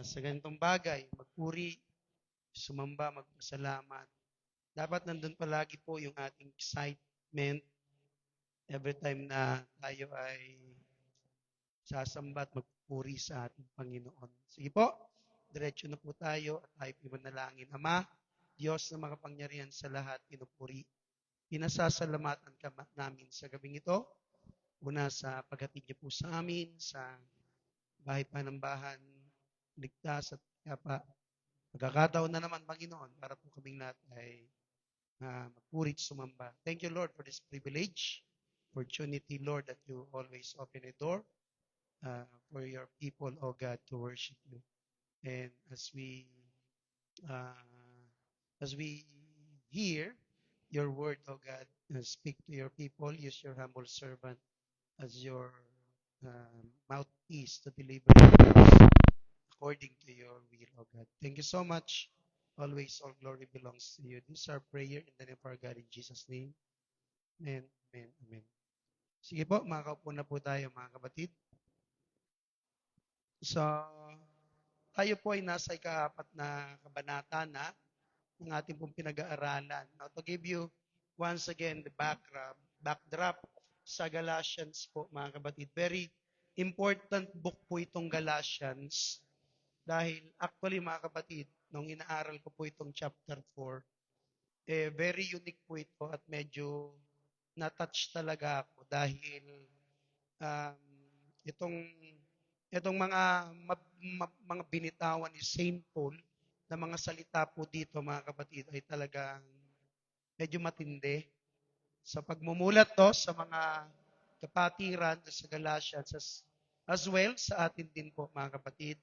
sa ganitong bagay, magpuri, sumamba, magpasalamat. Dapat nandun palagi po yung ating excitement every time na tayo ay sasamba at magpupuri sa ating Panginoon. Sige po, diretso na po tayo at tayo manalangin. Ama, Diyos na makapangyarihan sa lahat, pinupuri. Pinasasalamatan ka namin sa gabing ito. Una sa paghatid niyo po sa amin, sa bahay panambahan, ligtas at kapa. Pagkakataon na naman, Panginoon, para po kaming lahat ay magpurit sumamba. Thank you, Lord, for this privilege, opportunity, Lord, that you always open a door for your people, oh God, to worship you. And uh, as we hear your word, oh God, speak to your people, use your humble servant as your mouthpiece to deliver according to your will, oh God. Thank you so much. Always all glory belongs to you. This is our prayer in the name of our God in Jesus' name. Amen, amen, amen. Sige po, makakaupo na po tayo mga kapatid. So, tayo po ay nasa ika-4 na kabanata na ng ating pong pinag-aaralan. Now, to give you once again the backdrop sa Galatians po mga kapatid. Very important book po itong Galatians dahil actually mga kapatid, nung inaaral ko po itong chapter 4, very unique po ito at medyo na-touch talaga ako dahil um, itong mga binitawan ni Saint Paul na mga salita po dito mga kapatid ay talagang medyo matindi. Sa pagmumulat to sa mga kapatiran sa Galatians as well sa atin din po mga kapatid.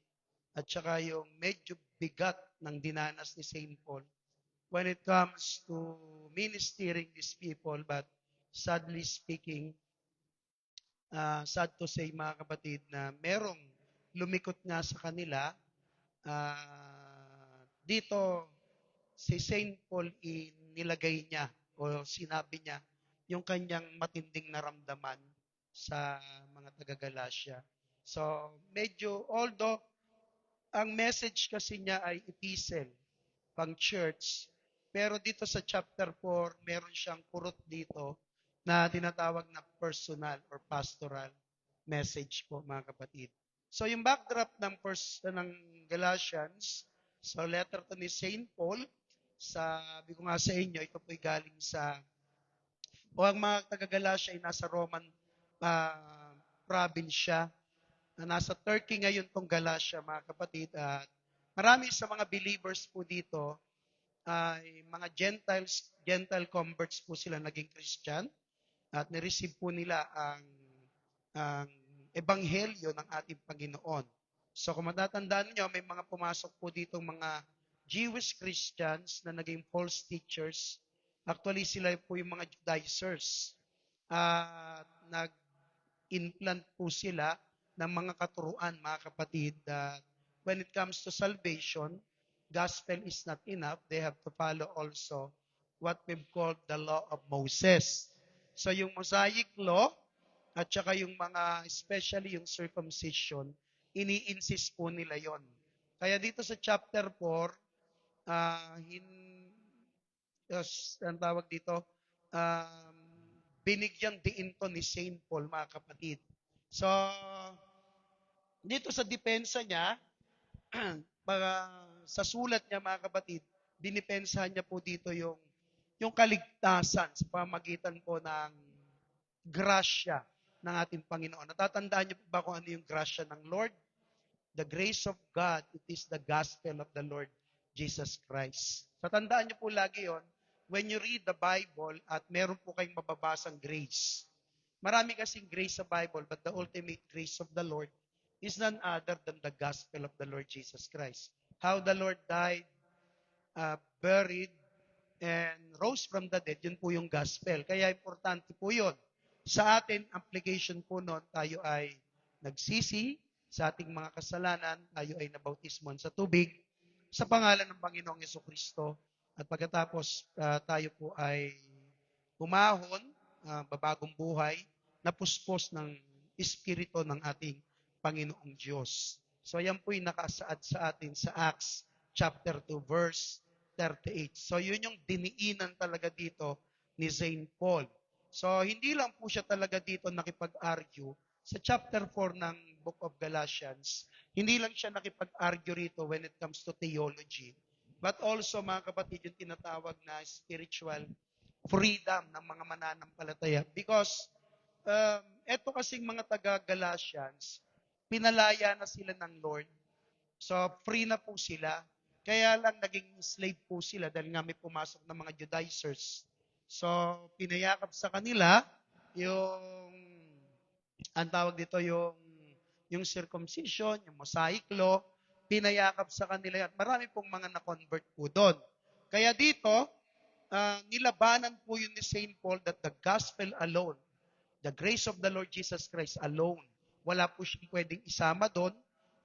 At saka yung medyo bigat ng dinanas ni Saint Paul when it comes to ministering these people. But sadly speaking, sad to say mga kapatid na merong lumikot nga sa kanila. Dito si Saint Paul nilagay niya o sinabi niya yung kanyang matinding naramdaman sa mga taga-Galacia. So medyo, although ang message kasi niya ay epistle, pang church, pero dito sa chapter 4, meron siyang kurot dito na tinatawag na personal or pastoral message po mga kapatid. So yung backdrop ng Galatians, so letter to ni Saint Paul, sabi ko nga sa inyo, ito po'y galing ang mga taga-Galacia ay nasa Roman probinsya, na nasa Turkey ngayon tong Galatia mga kapatid. At marami sa mga believers po dito ay mga Gentile converts po sila naging Christian at nireceive po nila ang ebanghelyo ng ating Panginoon. So kung matatandaan niyo, may mga pumasok po dito mga Jewish Christians na naging false teachers. Actually, sila po yung mga Judaizers. Nag-implant po sila ng mga katuruan, mga kapatid, that when it comes to salvation, gospel is not enough. They have to follow also what we've called the law of Moses. So yung Mosaic law, at saka yung mga, especially yung circumcision, ini-insist po nila yon. Kaya dito sa chapter 4, ang tawag dito, binigyang diin to ni Saint Paul, mga kapatid. So, dito sa depensa niya, sa sulat niya mga kapatid, dinipensahan niya po dito yung kaligtasan sa pamagitan po ng grasya ng ating Panginoon. Natatandaan niyo po ba kung ano yung grasya ng Lord? The grace of God, it is the gospel of the Lord Jesus Christ. Tatandaan niyo po lagi yon when you read the Bible at meron po kayong mababasang grace. Marami kasing grace sa Bible, but the ultimate grace of the Lord is none other than the gospel of the Lord Jesus Christ. How the Lord died, buried, and rose from the dead, yun po yung gospel. Kaya importante po yun. Sa atin, application po nun, tayo ay nagsisi sa ating mga kasalanan, tayo ay nabautismon sa tubig, sa pangalan ng Panginoong Yesukristo, at pagkatapos tayo po ay umahon, babagong buhay, napuspos ng Espiritu ng ating Panginoong Diyos. So yan po yung nakasaad sa atin sa Acts chapter 2 verse 38. So yun yung diniinan talaga dito ni Saint Paul. So hindi lang po siya talaga dito nakipag-argue sa chapter 4 ng Book of Galatians. Hindi lang siya nakipag-argue rito when it comes to theology. But also mga kapatid yung tinatawag na spiritual freedom ng mga mananampalataya. Because eto kasing mga taga-Galatians, pinalaya na sila ng Lord. So, free na po sila. Kaya lang naging slave po sila dahil nga may pumasok ng mga Judaizers. So, pinayakap sa kanila yung, ang tawag dito, yung circumcision, yung Mosaic law, pinayakap sa kanila. At marami pong mga na-convert po doon. Kaya dito, nilabanan po yun ni St. Paul that the gospel alone, the grace of the Lord Jesus Christ alone, wala po siyang pwedeng isama doon.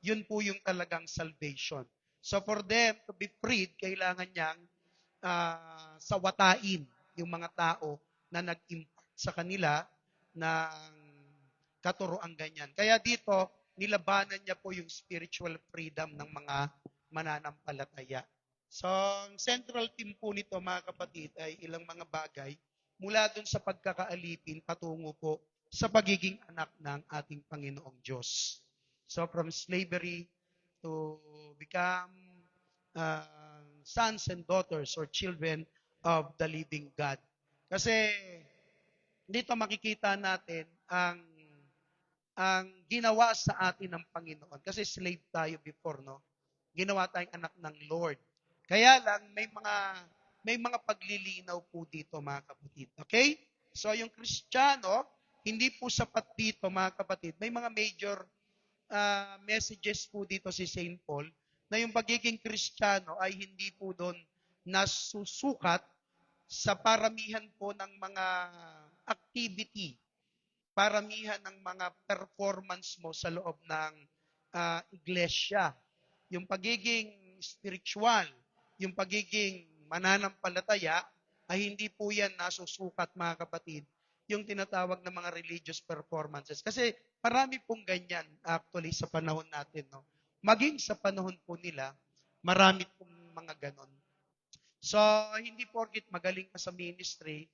Yun po yung talagang salvation. So for them to be freed, kailangan niyang sawatain yung mga tao na nag-impart sa kanila ng katuroang ganyan. Kaya dito, nilabanan niya po yung spiritual freedom ng mga mananampalataya. So, ang central theme po nito mga kapatid ay ilang mga bagay mula dun sa pagkakaalipin patungo po sa pagiging anak ng ating Panginoong Diyos. So, from slavery to become sons and daughters or children of the living God. Kasi dito makikita natin ang ginawa sa atin ng Panginoon. Kasi slave tayo before, no? Ginawa tayong anak ng Lord. Kaya lang, may mga paglilinaw po dito, mga kapatid. Okay? So, yung Kristiyano, hindi po sapat dito, mga kapatid. May mga major messages po dito si St. Paul na yung pagiging Kristiyano ay hindi po doon nasusukat sa paramihan po ng mga activity, paramihan ng mga performance mo sa loob ng iglesia. Yung pagiging spiritual, yung pagiging mananampalataya, ay hindi po yan nasusukat mga kapatid, yung tinatawag na mga religious performances. Kasi marami pong ganyan actually sa panahon natin. No? Maging sa panahon po nila, marami pong mga ganon. So, hindi porkit magaling ka sa ministry,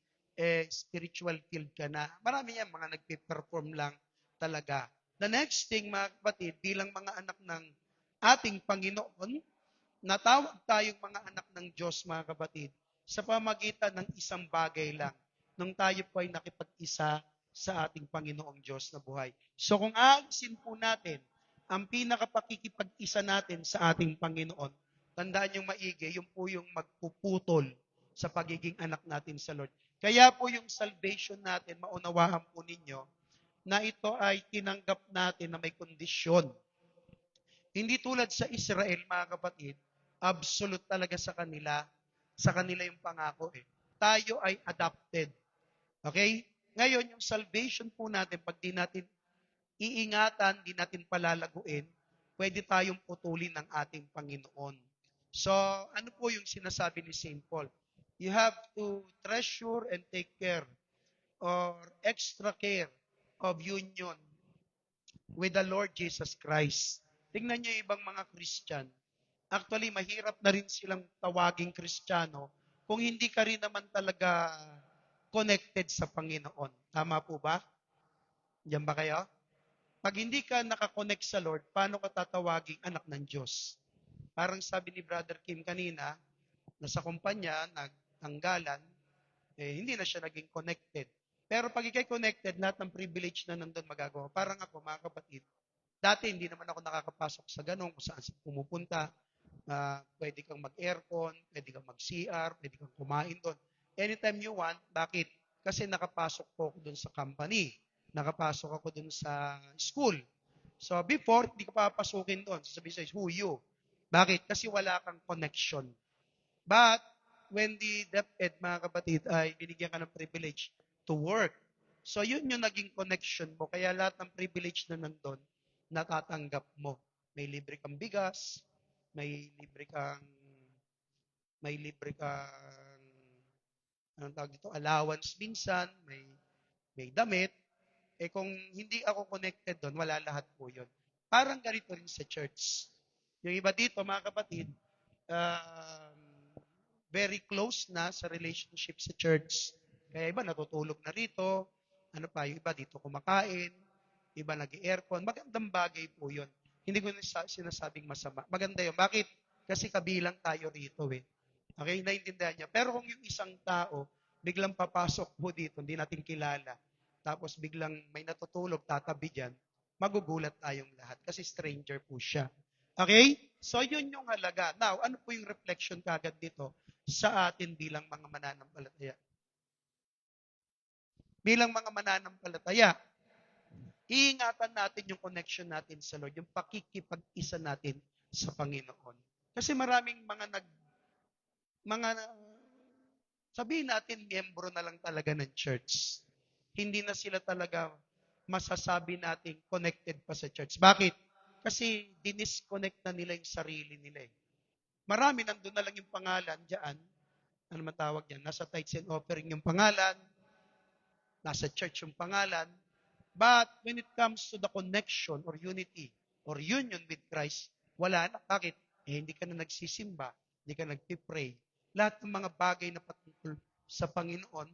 spiritual field ka na. Marami yan, mga nagpe-perform lang talaga. The next thing, mga kapatid, bilang mga anak ng ating Panginoon, natawag tayong mga anak ng Diyos, mga kapatid, sa pamagitan ng isang bagay lang, nung tayo po ay nakipag-isa sa ating Panginoong Diyos na buhay. So kung aalisin po natin ang pinakapakikipag-isa natin sa ating Panginoon, tandaan yung maigi, yung po yung magpuputol sa pagiging anak natin sa Lord. Kaya po yung salvation natin, maunawaan po ninyo, na ito ay tinanggap natin na may kondisyon. Hindi tulad sa Israel, mga kapatid, absolute talaga sa kanila yung pangako eh. Tayo ay adopted. Okay? Ngayon, yung salvation po natin, pag di natin iingatan, di natin palalaguin, pwede tayong putulin ng ating Panginoon. So, ano po yung sinasabi ni St. Paul? You have to treasure and take care or extra care of union with the Lord Jesus Christ. Tingnan niyo yung ibang mga Christian. Actually, mahirap na rin silang tawaging Kristiyano kung hindi ka rin naman talaga connected sa Panginoon. Tama po ba? Diyan ba kayo? Pag hindi ka nakakonect sa Lord, paano ka tatawaging anak ng Diyos? Parang sabi ni Brother Kim kanina, nasa kumpanya, nagtanggalan, hindi na siya naging connected. Pero pag ikay connected, lahat ng privilege na nandun magagawa. Parang ako, mga kapatid, dati hindi naman ako nakakapasok sa ganun, kung saan pumupunta, pwede kang mag-aircon, pwede kang mag-CR, pwede kang kumain doon. Anytime you want, bakit? Kasi nakapasok po ako doon sa company. Nakapasok ako doon sa school. So before, hindi ka papasukin doon. Sasabihin sa'yo, who you? Bakit? Kasi wala kang connection. But, when the DepEd, mga kapatid, ay binigyan ka ng privilege to work. So, yun yung naging connection mo. Kaya lahat ng privilege na nandun, natatanggap mo. May libre kang bigas, may libre kang, anong tawag dito, allowance minsan, may damit. Kung hindi ako connected doon, wala lahat po yun. Parang ganito rin sa church. Yung iba dito, mga kapatid, um, very close na sa relationship sa church. Kaya iba natutulog na rito, ano pa, yung iba dito kumakain, iba nag-aircon. Magandang bagay po yun. Hindi ko sinasabing masama. Maganda yun. Bakit? Kasi kabilang tayo rito eh. Okay, naintindihan niya. Pero kung yung isang tao, biglang papasok po dito, hindi natin kilala, tapos biglang may natutulog, tatabi dyan, magugulat tayong lahat kasi stranger po siya. Okay? So, yun yung halaga. Now, ano po yung reflection kagad dito sa atin bilang mga mananampalataya? Bilang mga mananampalataya, iingatan natin yung connection natin sa Lord, yung pakikipag-isa natin sa Panginoon. Kasi maraming mga sabihin natin, miyembro na lang talaga ng church. Hindi na sila talaga masasabi natin connected pa sa church. Bakit? Kasi dinisconnect na nila yung sarili nila eh. Marami nandun na lang yung pangalan diyan. Ano man tawag yan? Nasa tithes and offering yung pangalan, nasa church yung pangalan. But when it comes to the connection or unity or union with Christ, wala na. Bakit? Hindi ka na nagsisimba, hindi ka nagpipray. Lahat ng mga bagay na patungkol sa Panginoon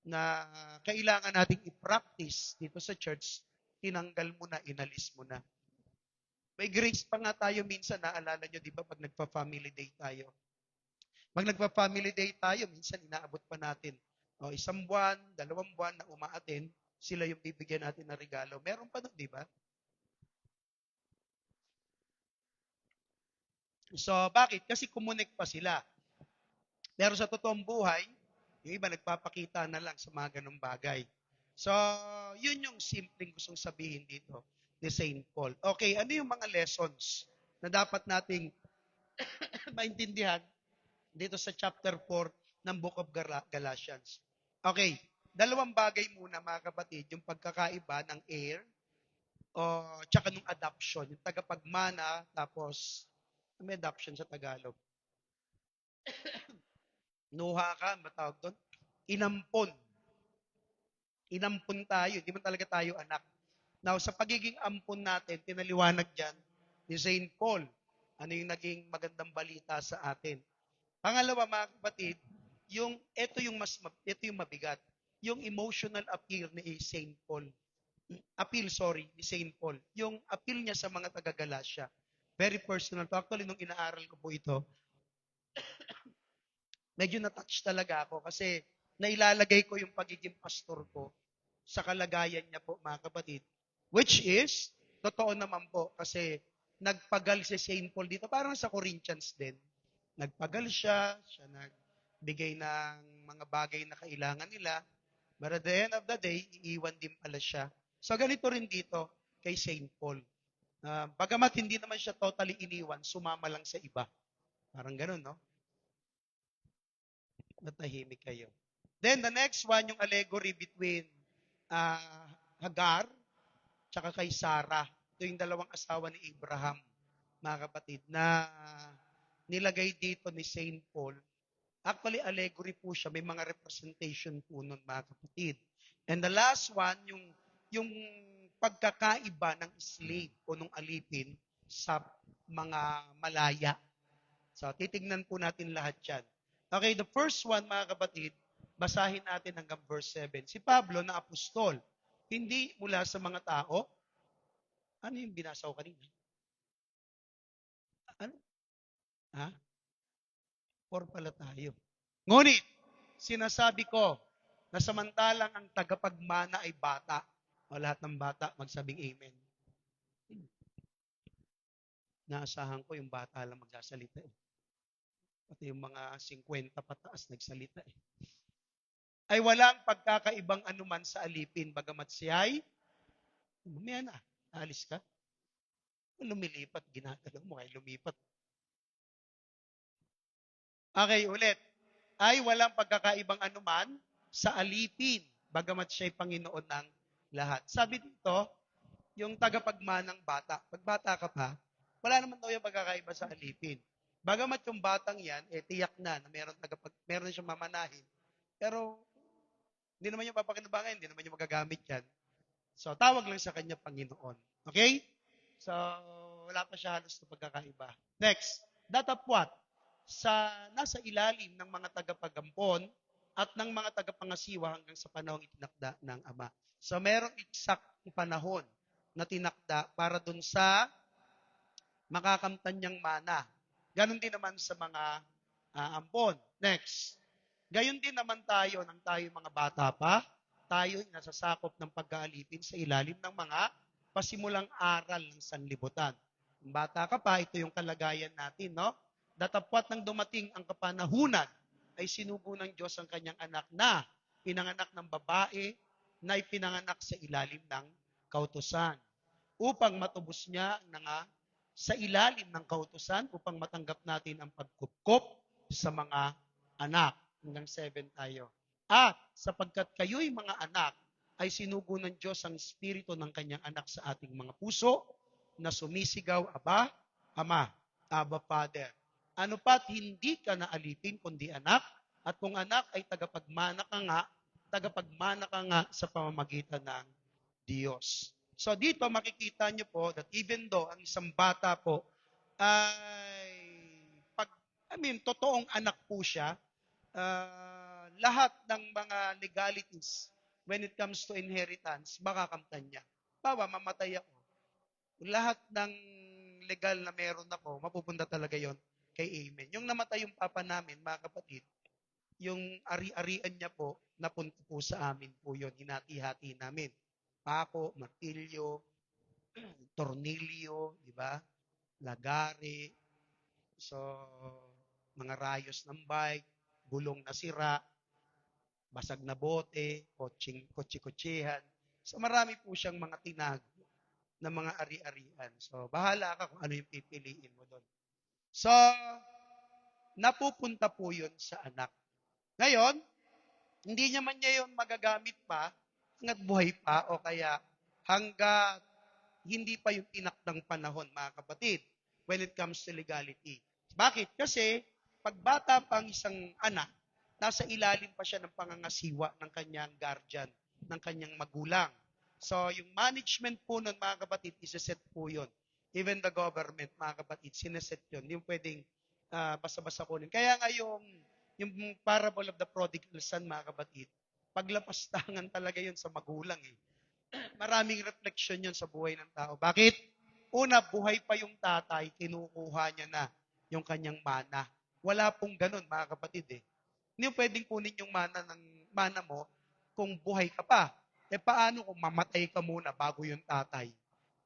na kailangan nating i-practice dito sa church, tinanggal mo na, inalis mo na. May grace pa nga tayo minsan, naalala nyo, di ba, pag nagpa-family day tayo. Pag nagpa-family day tayo, minsan inaabot pa natin. O, 1 buwan, 2 buwan na umaaten, sila yung bibigyan natin ng regalo. Meron pa doon, di ba? So, bakit? Kasi kumunik pa sila. Pero sa totoong buhay, yung iba nagpapakita na lang sa mga ganong bagay. So, yun yung simpleng gustong sabihin dito ni St. Paul. Okay, ano yung mga lessons na dapat nating maintindihan dito sa chapter 4 ng Book of Galatians? Okay, dalawang bagay muna mga kapatid, yung pagkakaiba ng heir o tsaka nung adoption, yung tagapagmana, tapos may adoption sa Tagalog. Nuha ka, matawag doon? Inampon. Inampon tayo, hindi man talaga tayo anak. Now, sa pagiging ampon natin, pinaliwanag dyan ni St. Paul, ano yung naging magandang balita sa atin. Pangalawa, mga kapatid, ito yung mabigat. Yung emotional appeal ni St. Paul. Ni St. Paul. Yung appeal niya sa mga taga-Galatia. Very personal. Actually, nung inaaral ko po ito, medyo na-touch talaga ako kasi nailalagay ko yung pagiging pastor ko sa kalagayan niya po, mga kapatid. Which is, totoo naman po, kasi nagpagal si St. Paul dito, parang sa Corinthians din. Nagpagal siya nagbigay ng mga bagay na kailangan nila, but at the end of the day, iiwan din pala siya. So ganito rin dito kay St. Paul. Bagamat hindi naman siya totally iniwan, sumama lang sa iba. Parang ganun, no? Natahimik kayo. Then the next one, yung allegory between Hagar tsaka kay Sarah. Ito yung dalawang asawa ni Abraham, mga kapatid, na nilagay dito ni St. Paul. Actually, allegory po siya. May mga representation po nun, mga kapatid. And the last one, yung pagkakaiba ng slave o nung alipin sa mga malaya. So, titignan po natin lahat yan. Okay, the first one, mga kapatid, basahin natin hanggang verse 7. Si Pablo na apostol, hindi mula sa mga tao. Ano yung binasa ko kanina? Ano? Ha? Or pala tayo. Ngunit, sinasabi ko na samantalang ang tagapagmana ay bata, o lahat ng bata, magsabing amen. Naasahan ko yung bata lang magsasalita eh. Pati yung mga 50 pataas nagsalita eh. Ay walang pagkakaibang anuman sa alipin, bagamat siya ay, mamaya na, alis ka. Lumilipat, ginagalaw mo, ay lumipat. Okay, ulit. Ay walang pagkakaibang anuman sa alipin, bagamat siya'y Panginoon ng lahat. Sabi dito, yung tagapagmanang bata, pag bata ka pa, wala naman daw yung pagkakaiba sa alipin. Bagamat yung batang yan, tiyak na meron siyang mamanahin. Pero, hindi naman yung papakinabangan, hindi naman yung magagamit yan. So, tawag lang sa kanya Panginoon. Okay? So, wala pa siya halos na pagkakaiba. Next, datapwat nasa ilalim ng mga tagapagampon at ng mga tagapangasiwa hanggang sa panahong itinakda ng Ama. So, merong exact panahon na tinakda para dun sa makakamtan niyang mana. Ganon din naman sa mga ampon. Next. Gayon din naman tayo nang tayo mga bata pa, tayo ay nasasakop ng pag-aalipin sa ilalim ng mga pasimulang aral ng sanlibutan. Kung bata ka pa, ito yung kalagayan natin, no? Datapwat nang dumating ang kapanahunan, ay sinugo ng Diyos ang kanyang anak na pinanganak ng babae na ipinanganak sa ilalim ng kautusan upang matubos niya sa ilalim ng kautusan upang matanggap natin ang pagkupkop sa mga anak. Hanggang 7 tayo. At sapagkat kayo'y mga anak, ay sinugo ng Diyos ang Espiritu ng kanyang anak sa ating mga puso na sumisigaw, Aba, Ama, Aba, Father. Ano pa't hindi ka naalipin kundi anak, at kung anak ay tagapagmana ka nga sa pamamagitan ng Diyos. So dito makikita niyo po that even though ang isang bata po ay totoong anak po siya, lahat ng mga legalities when it comes to inheritance, makakamtan niya. Bawa, mamatay ako. Lahat ng legal na meron ako, mapupunta talaga yon kay Amen. Yung namatay yung papa namin, mga kapatid, yung ari-arian niya po, napunta po sa amin po yon, hinati-hati namin. Pako, martilyo, tornilyo, di ba? Lagari, so, mga rayos ng bike, gulong na sira, basag na bote, kotse-kotsehan. So marami po siyang mga tinago na mga ari-arian. So bahala ka kung ano yung pipiliin mo doon. So, napupunta po yun sa anak. Ngayon, hindi naman niya yun magagamit pa hanggat buhay pa o kaya hanggat hindi pa yung tinakdang panahon, mga kapatid, when it comes to legality. Bakit? Kasi, pag bata pa ang isang anak, nasa ilalim pa siya ng pangangasiwa ng kanyang guardian, ng kanyang magulang. So, yung management po nun, mga kapatid, isa-set po yun. Even the government, mga kapatid, sineset yun. Hindi yung pwedeng basta-basta kunin. Kaya nga yung parable of the prodigal son, mga kapatid, paglapastangan talaga yun sa magulang eh. Maraming reflection yun sa buhay ng tao. Bakit? Una, buhay pa yung tatay, kinukuha niya na yung kanyang mana. Wala pong ganun, mga kapatid eh. Hindi mo pwedeng kunin yung mana mo kung buhay ka pa. Paano kung mamatay ka muna bago yung tatay?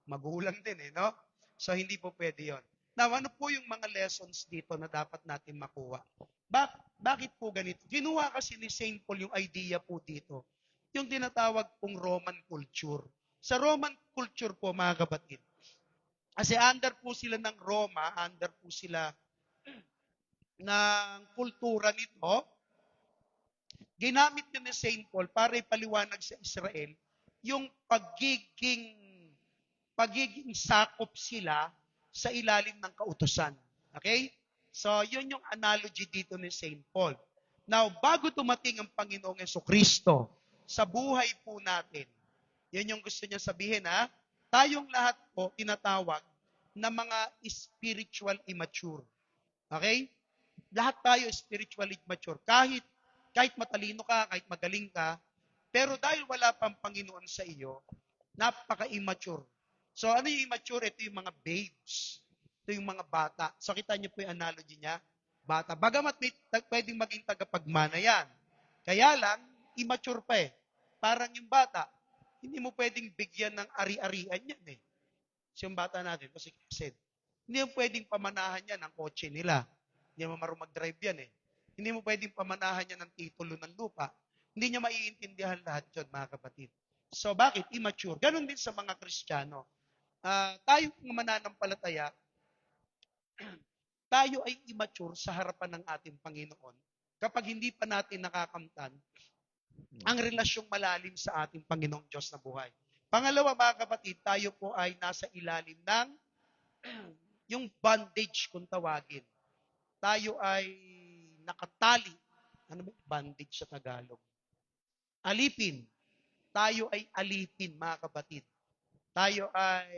Magulang din eh, no? So, hindi po pwede yon. Now, ano po yung mga lessons dito na dapat natin makuha? Bakit po ganito? Kinuha kasi ni St. Paul yung idea po dito. Yung tinatawag pong Roman culture. Sa Roman culture po, mga kapatid, kasi under po sila ng Roma, under po sila ng kultura nito, ginamit niya ni St. Paul para ipaliwanag sa Israel yung pagiging sakop sila sa ilalim ng kautusan. Okay? So, yun yung analogy dito ni St. Paul. Now, bago tumating ang Panginoong Jesucristo sa buhay po natin, yun yung gusto niya sabihin, ha? Tayong lahat po tinatawag na mga spiritual immature. Okay? Lahat tayo spiritually immature. Kahit matalino ka, kahit magaling ka, pero dahil wala pang Panginoon sa iyo, napaka-immature. So ano yung immature? Ito yung mga babes. Ito yung mga bata. So kita niyo po yung analogy niya. Bata. Bagamat may pwedeng maging tagapagmana yan. Kaya lang, immature pa eh. Parang yung bata, hindi mo pwedeng bigyan ng ari-arian yan eh. So yung bata natin, kasi hindi mo pwedeng pamanahan yan ng kotse nila. Hindi mo marunong mag-drive yan eh. Hindi mo pwedeng pamanahan yan ng titulo ng lupa. Hindi niya maiintindihan lahat yun, mga kapatid. So bakit? Immature. Ganon din sa mga Kristiyano. Tayo mga mananampalataya, tayo ay immature sa harapan ng ating Panginoon kapag hindi pa natin nakakamtan ang relasyong malalim sa ating Panginoong Diyos na buhay. Pangalawa, mga kapatid, tayo po ay nasa ilalim ng yung bondage kung tawagin. Tayo ay nakatali. Ano ba bondage sa Tagalog? Alipin. Tayo ay alipin, mga kapatid. Tayo ay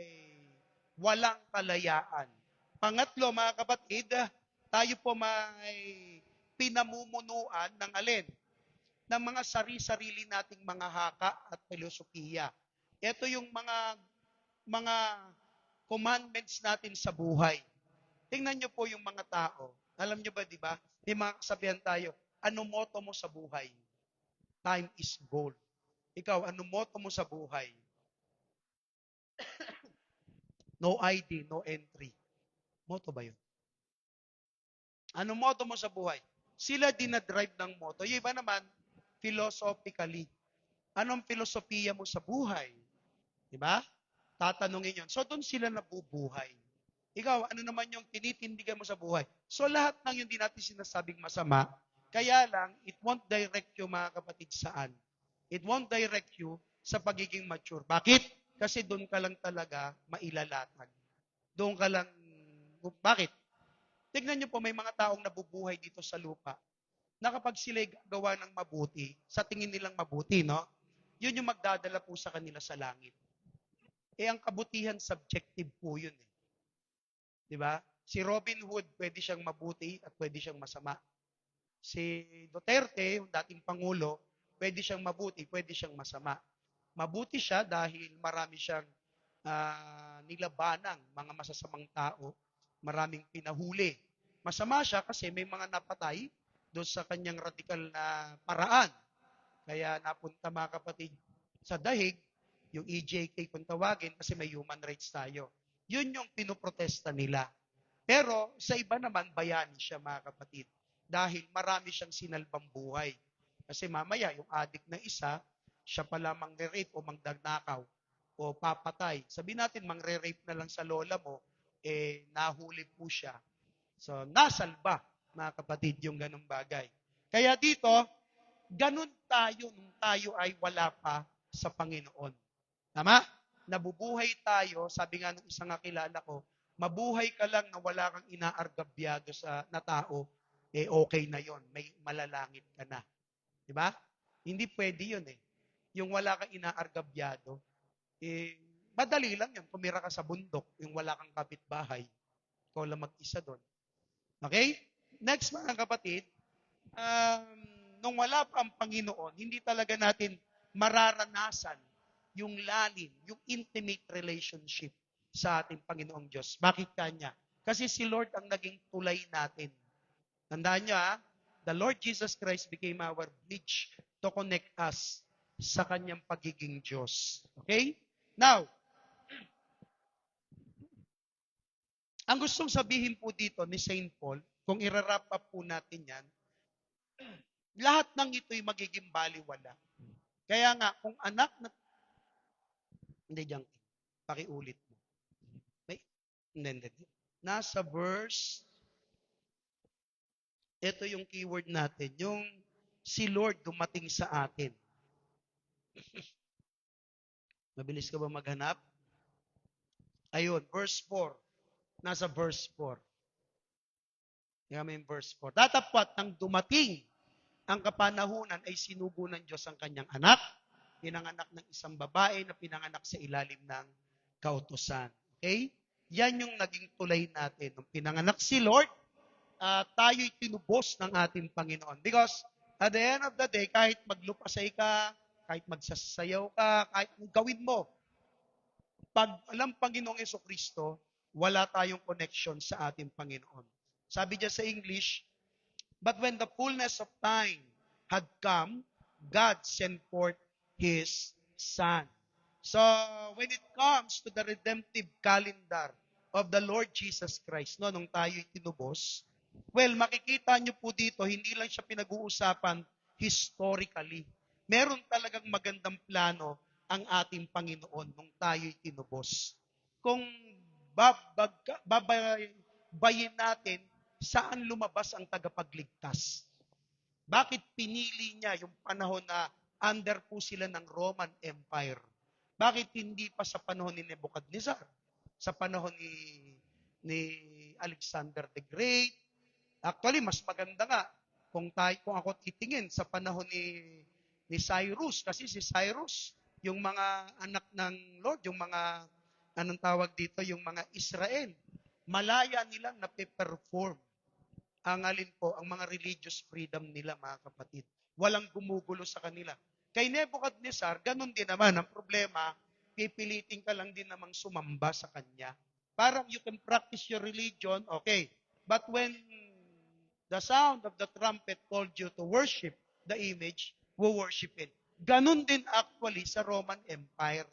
walang kalayaan. Pangatlo, mga kapatid, tayo po may pinamumunuan ng alin? Ng mga sarili-sarili nating mga haka at filosofiya. Ito yung mga commandments natin sa buhay. Tingnan nyo po yung mga tao. Alam nyo ba, di ba? May mga kasabihan tayo, ano motto mo sa buhay? Time is gold. Ikaw, ano motto mo sa buhay? No ID, no entry. Motto ba yun? Ano motto mo sa buhay? Sila dinadrive ng motto. Yung iba naman, philosophically. Anong filosofiya mo sa buhay? Di ba? Tatanungin yun. So, doon sila nabubuhay. Ikaw, ano naman yung tinitindigan mo sa buhay? So, lahat ng yung di natin sinasabing masama, kaya lang, it won't direct you, mga kapatid, saan? It won't direct you sa pagiging mature. Bakit? Kasi doon ka lang talaga mailalatag. Doon ka lang, bakit? Tignan nyo po, may mga taong nabubuhay dito sa lupa na kapag sila gawa ng mabuti, sa tingin nilang mabuti, no? Yun yung magdadala po sa kanila sa langit. Ang kabutihan, subjective po yun. Di ba? Si Robin Hood, pwede siyang mabuti at pwede siyang masama. Si Duterte, yung dating Pangulo, pwede siyang mabuti, pwede siyang masama. Mabuti siya dahil marami siyang nilabanang mga masasamang tao, maraming pinahuli. Masama siya kasi may mga napatay doon sa kanyang radikal na paraan. Kaya napunta, mga kapatid, sa dahig, yung EJK kung tawagin kasi may human rights tayo. Yun yung pinoprotesta nila. Pero sa iba naman, bayani siya, mga kapatid. Dahil marami siyang sinalbang buhay. Kasi mamaya, yung adik na isa, siya pala mangre-rape o mangdagnakaw o papatay. Sabi natin, mangre-rape na lang sa lola mo, nahuli po siya. So, nasalba, mga kapatid, yung ganung bagay. Kaya dito, ganun tayo nung tayo ay wala pa sa Panginoon. Tama? Nabubuhay tayo, sabi nga ng isang kakilala ko, mabuhay ka lang na wala kang inaargabyado na tao, okay na yon, may malalangit ka na. Diba? Hindi pwede yun eh. Yung wala kang inaargabyado, madali lang yun. Tumira ka sa bundok, yung wala kang kapitbahay, ikaw lang mag-isa doon. Okay? Next, mga kapatid, nung wala pa ang Panginoon, hindi talaga natin mararanasan yung lalim, yung intimate relationship sa ating Panginoong Diyos. Bakit kanya? Kasi si Lord ang naging tulay natin. Tandaan nyo the Lord Jesus Christ became our bridge to connect us sa kanyang pagiging Diyos. Okay? Now, ang gustong sabihin po dito ni St. Paul, kung i-wrap up po natin yan, lahat ng ito'y magiging baliwala. Kaya nga, kung anak na hindi diyan. Pakiulit mo. Hindi. Nasa verse, ito yung keyword natin, yung si Lord dumating sa atin. Mabilis ka ba maghanap? Ayun, verse 4. Nasa verse 4. Kaya may verse 4. Datapwat nang dumating ang kapanahunan ay sinugo ng Diyos ang kanyang anak, pinanganak ng isang babae na pinanganak sa ilalim ng kautusan. Okay? Yan yung naging tulay natin. Nung pinanganak si Lord, tayo'y tinubos ng ating Panginoon. Because at the end of the day, kahit maglupasay ka, kahit magsasayaw ka, kahit gawin mo, pag alam Panginoong Jesucristo, wala tayong connection sa ating Panginoon. Sabi niya sa English, but when the fullness of time had come, God sent forth His Son. So, when it comes to the redemptive calendar of the Lord Jesus Christ, nung tayo'y tinubos, well, makikita nyo po dito, hindi lang siya pinag-uusapan historically. Meron talagang magandang plano ang ating Panginoon nung tayo'y tinubos. Kung babayin natin, saan lumabas ang tagapagligtas? Bakit pinili niya yung panahon na under po sila ng Roman Empire? Bakit hindi pa sa panahon ni Nebuchadnezzar? Sa panahon ni Alexander the Great? Actually, mas maganda nga kung ako titingin sa panahon ni Cyrus. Kasi si Cyrus, yung mga anak ng Lord, yung mga anong tawag dito, yung mga Israel. Malaya nilang nape-perform ang alin po, ang mga religious freedom nila, mga kapatid. Walang gumugulo sa kanila. Kay Nebuchadnezzar, ganun din naman. Ang problema, pipilitin ka lang din namang sumamba sa kanya. Parang you can practice your religion, okay. But when the sound of the trumpet called you to worship the image, we worship it. Ganun din actually sa Roman Empire.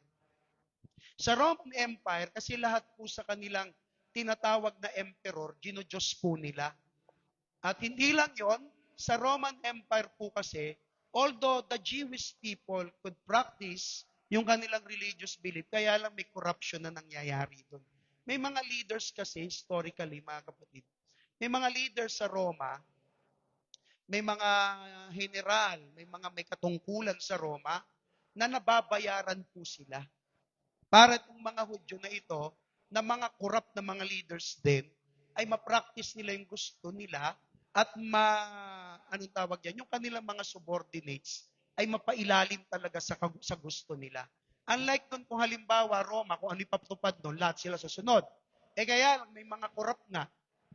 Sa Roman Empire, kasi lahat po sa kanilang tinatawag na emperor, ginodiyos po nila. At hindi lang yon, sa Roman Empire po kasi, although the Jewish people could practice yung kanilang religious belief, kaya lang may corruption na nangyayari doon. May mga leaders kasi, historically, mga kapatid, may mga leaders sa Roma, may mga general, may katungkulan sa Roma, na nababayaran po sila. Para itong mga Hudyo na ito, na mga corrupt na mga leaders din, ay ma-practice nila yung gusto nila at anong tawag yan, yung kanilang mga subordinates ay mapailalim talaga sa gusto nila. Unlike doon kung halimbawa Roma, kung ano ipatupad doon, lahat sila susunod. Kaya lang may mga corrupt nga,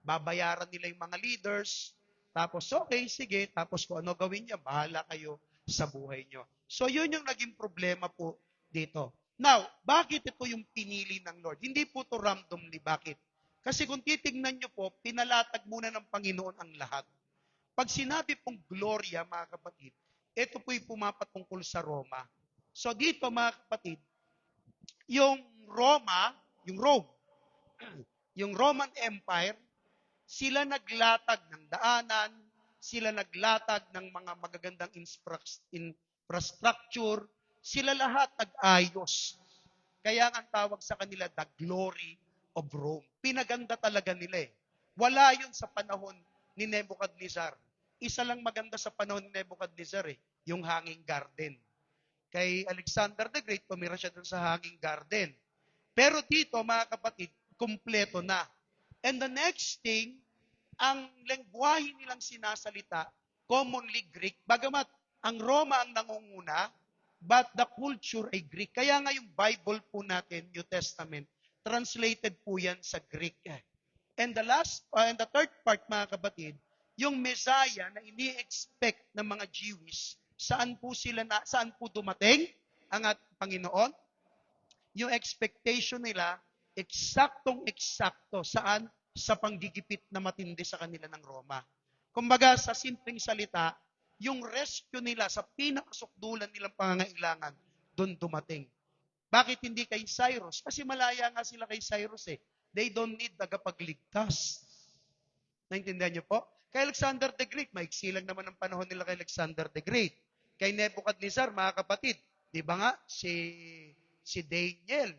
babayaran nila yung mga leaders, tapos okay, sige, tapos kung ano gawin niya, bahala kayo sa buhay niyo. So yun yung naging problema po dito. Now, bakit ito yung pinili ng Lord? Hindi po to randomly. Bakit? Kasi kung titignan nyo po, pinalatag muna ng Panginoon ang lahat. Pag sinabi pong gloria, mga kapatid, ito po'y pumapatungkol sa Roma. So dito, mga kapatid, yung Roma, yung Rome, yung Roman Empire, sila naglatag ng daanan, sila naglatag ng mga magagandang infrastructure, sila lahat nag-ayos. Kaya ang tawag sa kanila, the glory of Rome. Pinaganda talaga nila eh. Wala yun sa panahon ni Nebuchadnezzar. Isa lang maganda sa panahon ni Nebuchadnezzar eh, yung Hanging Garden. Kay Alexander the Great, tumira siya dun sa Hanging Garden. Pero dito, mga kapatid, kumpleto na. And the next thing, ang lengguwahe nilang sinasalita, commonly Greek, bagamat ang Roma ang nangunguna, but the culture ay Greek. Kaya nga yung Bible po natin, New Testament, translated po yan sa Greek. And the third part, mga kapatid, yung Messiah na ini-expect ng mga Jewish, saan po dumating ang ating Panginoon? Yung expectation nila, eksaktong-eksakto. Saan? Sa panggigipit na matindi sa kanila ng Roma. Kumbaga, sa simpleng salita, yung rescue nila sa pinakasukdulan nilang pangangailangan, doon dumating. Bakit hindi kay Cyrus? Kasi malaya nga sila kay Cyrus eh. They don't need tagapagligtas. Naintindihan niyo po? Kay Alexander the Great, maiksi lang naman ang panahon nila kay Alexander the Great. Kay Nebuchadnezzar, mga kapatid, di ba nga, si Daniel,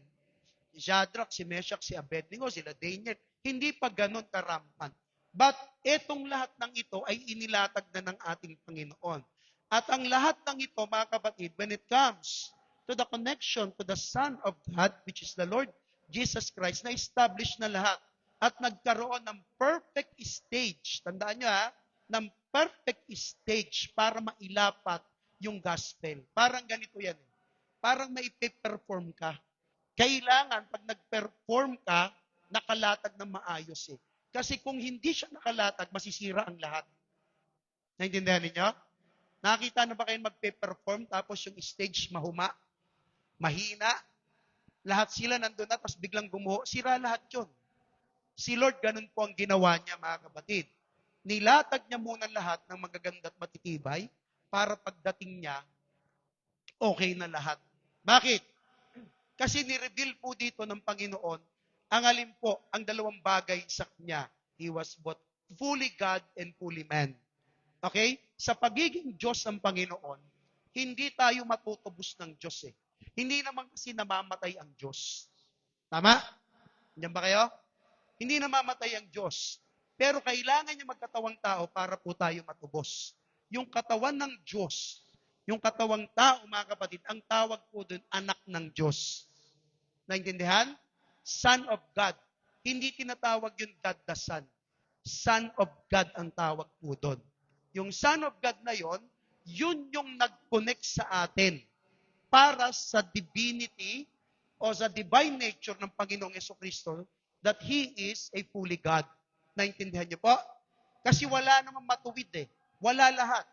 si Shadrach, si Meshach, si Abednego, sila Daniel, hindi pa ganun karampan. But etong lahat ng ito ay inilatag na ng ating Panginoon. At ang lahat ng ito, mga kapatid, when it comes to the connection to the Son of God, which is the Lord Jesus Christ, na-establish na lahat at nagkaroon ng perfect stage. Tandaan nyo ng perfect stage para mailapat yung gospel. Parang ganito yan. Parang maipe-perform ka. Kailangan, pag nag-perform ka, nakalatag ng maayos eh. Kasi kung hindi siya nakalatag, masisira ang lahat. Naintindihan ninyo? Nakita na ba kayo magpe-perform tapos yung stage mahuma, mahina, lahat sila nandun na tapos biglang gumuho, sira lahat yun. Si Lord, ganun po ang ginawa niya, mga kapatid. Nilatag niya muna lahat ng magaganda at matitibay para pagdating niya, okay na lahat. Bakit? Kasi ni-reveal po dito ng Panginoon, ang alin po, ang dalawang bagay sa kanya. He was both fully God and fully man. Okay? Sa pagiging Diyos ng Panginoon, hindi tayo matutubos ng Diyos eh. Hindi naman kasi namamatay ang Diyos. Tama? Diyan ba kayo? Hindi namamatay ang Diyos. Pero kailangan niya magkatawang tao para po tayo matubos. Yung katawan ng Diyos, yung katawang tao, mga kapatid, ang tawag po doon, anak ng Diyos. Naintindihan? Son of God. Hindi tinatawag yun God the Son. Son of God ang tawag po doon. Yung Son of God na yon, yun yung nag-connect sa atin para sa divinity o sa divine nature ng Panginoong Jesucristo that He is a fully God. Naintindihan niyo po? Kasi wala namang matuwid eh. Wala lahat.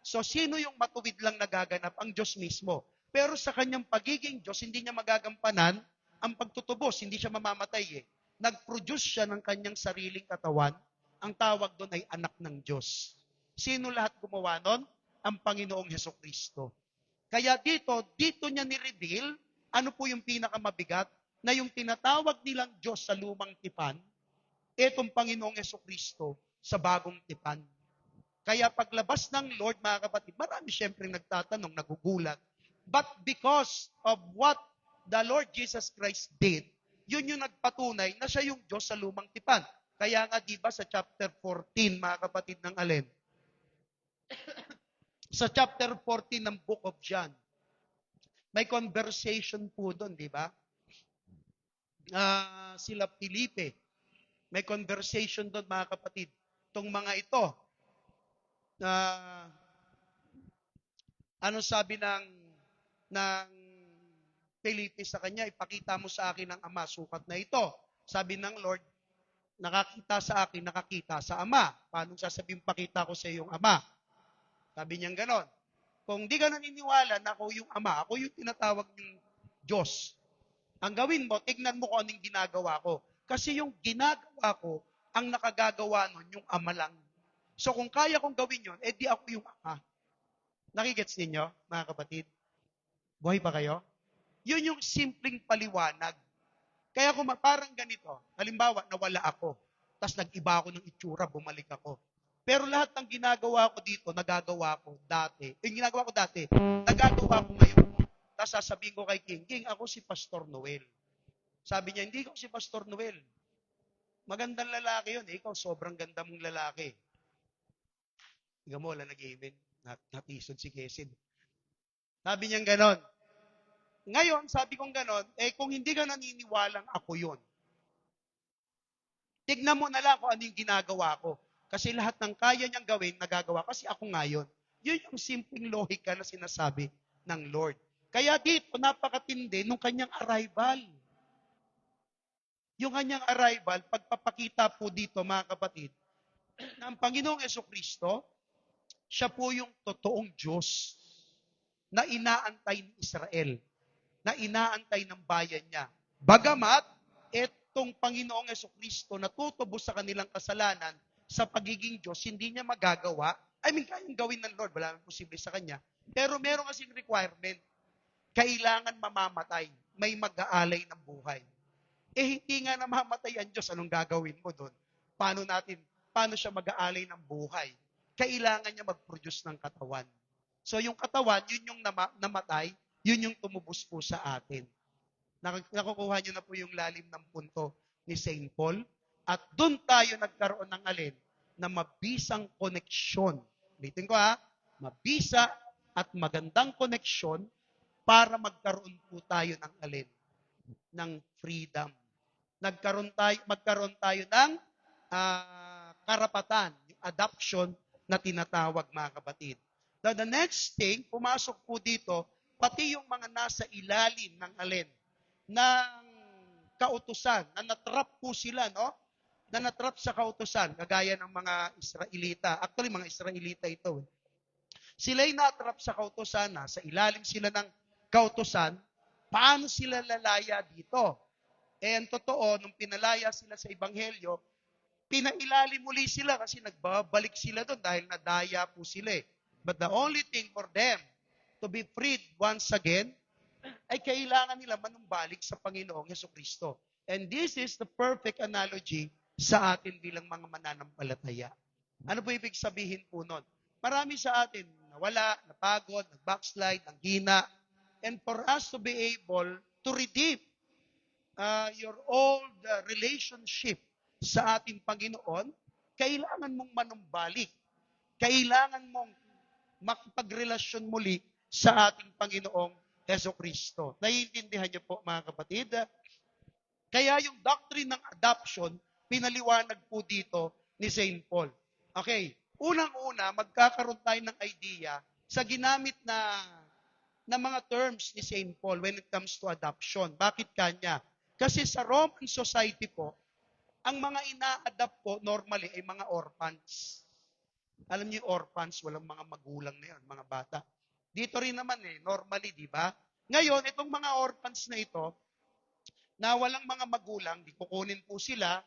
So, sino yung matuwid lang nagaganap? Ang Diyos mismo. Pero sa kanyang pagiging Diyos, hindi niya magagampanan ang pagtutubos. Hindi siya mamamatay eh. Nag-produce siya ng kanyang sariling katawan. Ang tawag doon ay anak ng Diyos. Sino lahat gumawa nun? Ang Panginoong Jesucristo. Kaya dito niya ni-reveal, ano po yung pinakamabigat, na yung tinatawag nilang Diyos sa lumang tipan, etong Panginoong Jesucristo sa bagong tipan. Kaya paglabas ng Lord, mga kapatid, marami siyempre nagtatanong, nagugulat. But because of what the Lord Jesus Christ did, yun yung nagpatunay na siya yung Diyos sa lumang tipan. Kaya nga, di ba, sa chapter 14, mga kapatid ng alin, sa chapter 14 ng Book of John, may conversation po doon, di ba? Sila Felipe, may conversation doon, mga kapatid. Itong mga ito, ano sabi ng Felipe sa kanya, ipakita mo sa akin ang Ama, sukat na ito. Sabi ng Lord, nakakita sa akin, nakakita sa Ama. Paano sasabihin, pakita ko sa iyo yung Ama? Sabi niya ganon. Kung di ka naniniwala na ako yung Ama, ako yung tinatawag yung Diyos. Ang gawin mo, tignan mo kung anong ginagawa ko. Kasi yung ginagawa ko, ang nakagagawa nun, yung Ama lang. So kung kaya kong gawin yun, edi ako yung Ama. Nakigets ninyo, mga kapatid? Buhay pa kayo? Yun yung simpleng paliwanag. Kaya kung parang ganito, halimbawa, nawala ako, tapos nag-iba ako ng itsura, bumalik ako. Pero lahat ng ginagawa ko dito, nagagawa ko dati. Yung ginagawa ko dati, nagagawa ko ngayon. Tapos sasabihin ko kay King, ako si Pastor Noel. Sabi niya, hindi ko si Pastor Noel. Magandang lalaki yun. Ikaw, sobrang ganda mong lalaki. Tingnan mo, wala nag-amen. Natisod si Kesin. Sabi niya ganon. Ngayon, sabi kong ganon, kung hindi ka naniniwalang ako yun, tignan mo na lang kung ano yung ginagawa ko. Kasi lahat ng kaya niyang gawin, nagagawa. Kasi ako nga yun. Yun yung simpleng lohika na sinasabi ng Lord. Kaya dito, napakatindi nung kanyang arrival. Yung kanyang arrival, pagpapakita po dito, mga kapatid, na ang Panginoong Jesucristo, siya po yung totoong Diyos na inaantay ni Israel, na inaantay ng bayan niya. Bagamat, etong Panginoong Jesucristo na tutubos sa kanilang kasalanan sa pagiging Diyos, hindi niya magagawa. Kayang gawin ng Lord, wala nang posible sa Kanya. Pero meron kasing requirement, kailangan mamamatay, may mag-aalay ng buhay. Hindi nga namamatay ang Diyos, anong gagawin mo doon? Paano siya mag-aalay ng buhay? Kailangan niya mag-produce ng katawan. So yung katawan, yun yung namatay, yun yung tumubos po sa atin. Nakukuha nyo na po yung lalim ng punto ni St. Paul. At doon tayo nagkaroon ng alin na mabisang koneksyon. Ulitin ko mabisa at magandang koneksyon para magkaroon po tayo ng alin? Ng freedom. Magkaroon tayo ng karapatan, yung adoption na tinatawag, mga kapatid. Now, the next thing, pumasok po dito, pati yung mga nasa ilalim ng alin? Ng kautusan, na natrap po sila, no? Na natrap sa kautusan, kagaya ng mga Israelita. Actually, mga Israelita ito. Sila'y natrap sa kautusan, sa ilalim sila ng kautusan, paano sila lalaya dito? Ang totoo, nung pinalaya sila sa Ebanghelyo, pinailalim muli sila kasi nagbabalik sila doon dahil nadaya po sila. But the only thing for them to be freed once again ay kailangan nila manumbalik sa Panginoong Jesucristo. And this is the perfect analogy sa atin bilang mga mananampalataya. Ano po ibig sabihin po nun? Marami sa atin nawala, napagod, nag-backslide, nanghina. And for us to be able to redeem your old relationship sa ating Panginoon, kailangan mong manumbalik. Kailangan mong makipagrelasyon muli sa ating Panginoong Jesucristo. Naiintindihan niyo po, mga kapatid? Kaya yung doctrine ng adoption, pinaliwanag po dito ni St. Paul. Okay, unang-una, magkakaroon tayo ng idea sa ginamit na na mga terms ni St. Paul when it comes to adoption. Bakit kanya? Kasi sa Roman society po, ang mga ina-adopt po normally ay mga orphans. Alam niyo yung orphans, walang mga magulang na yun, mga bata. Dito rin naman normally, di ba? Ngayon, itong mga orphans na ito, na walang mga magulang, di kukunin po sila,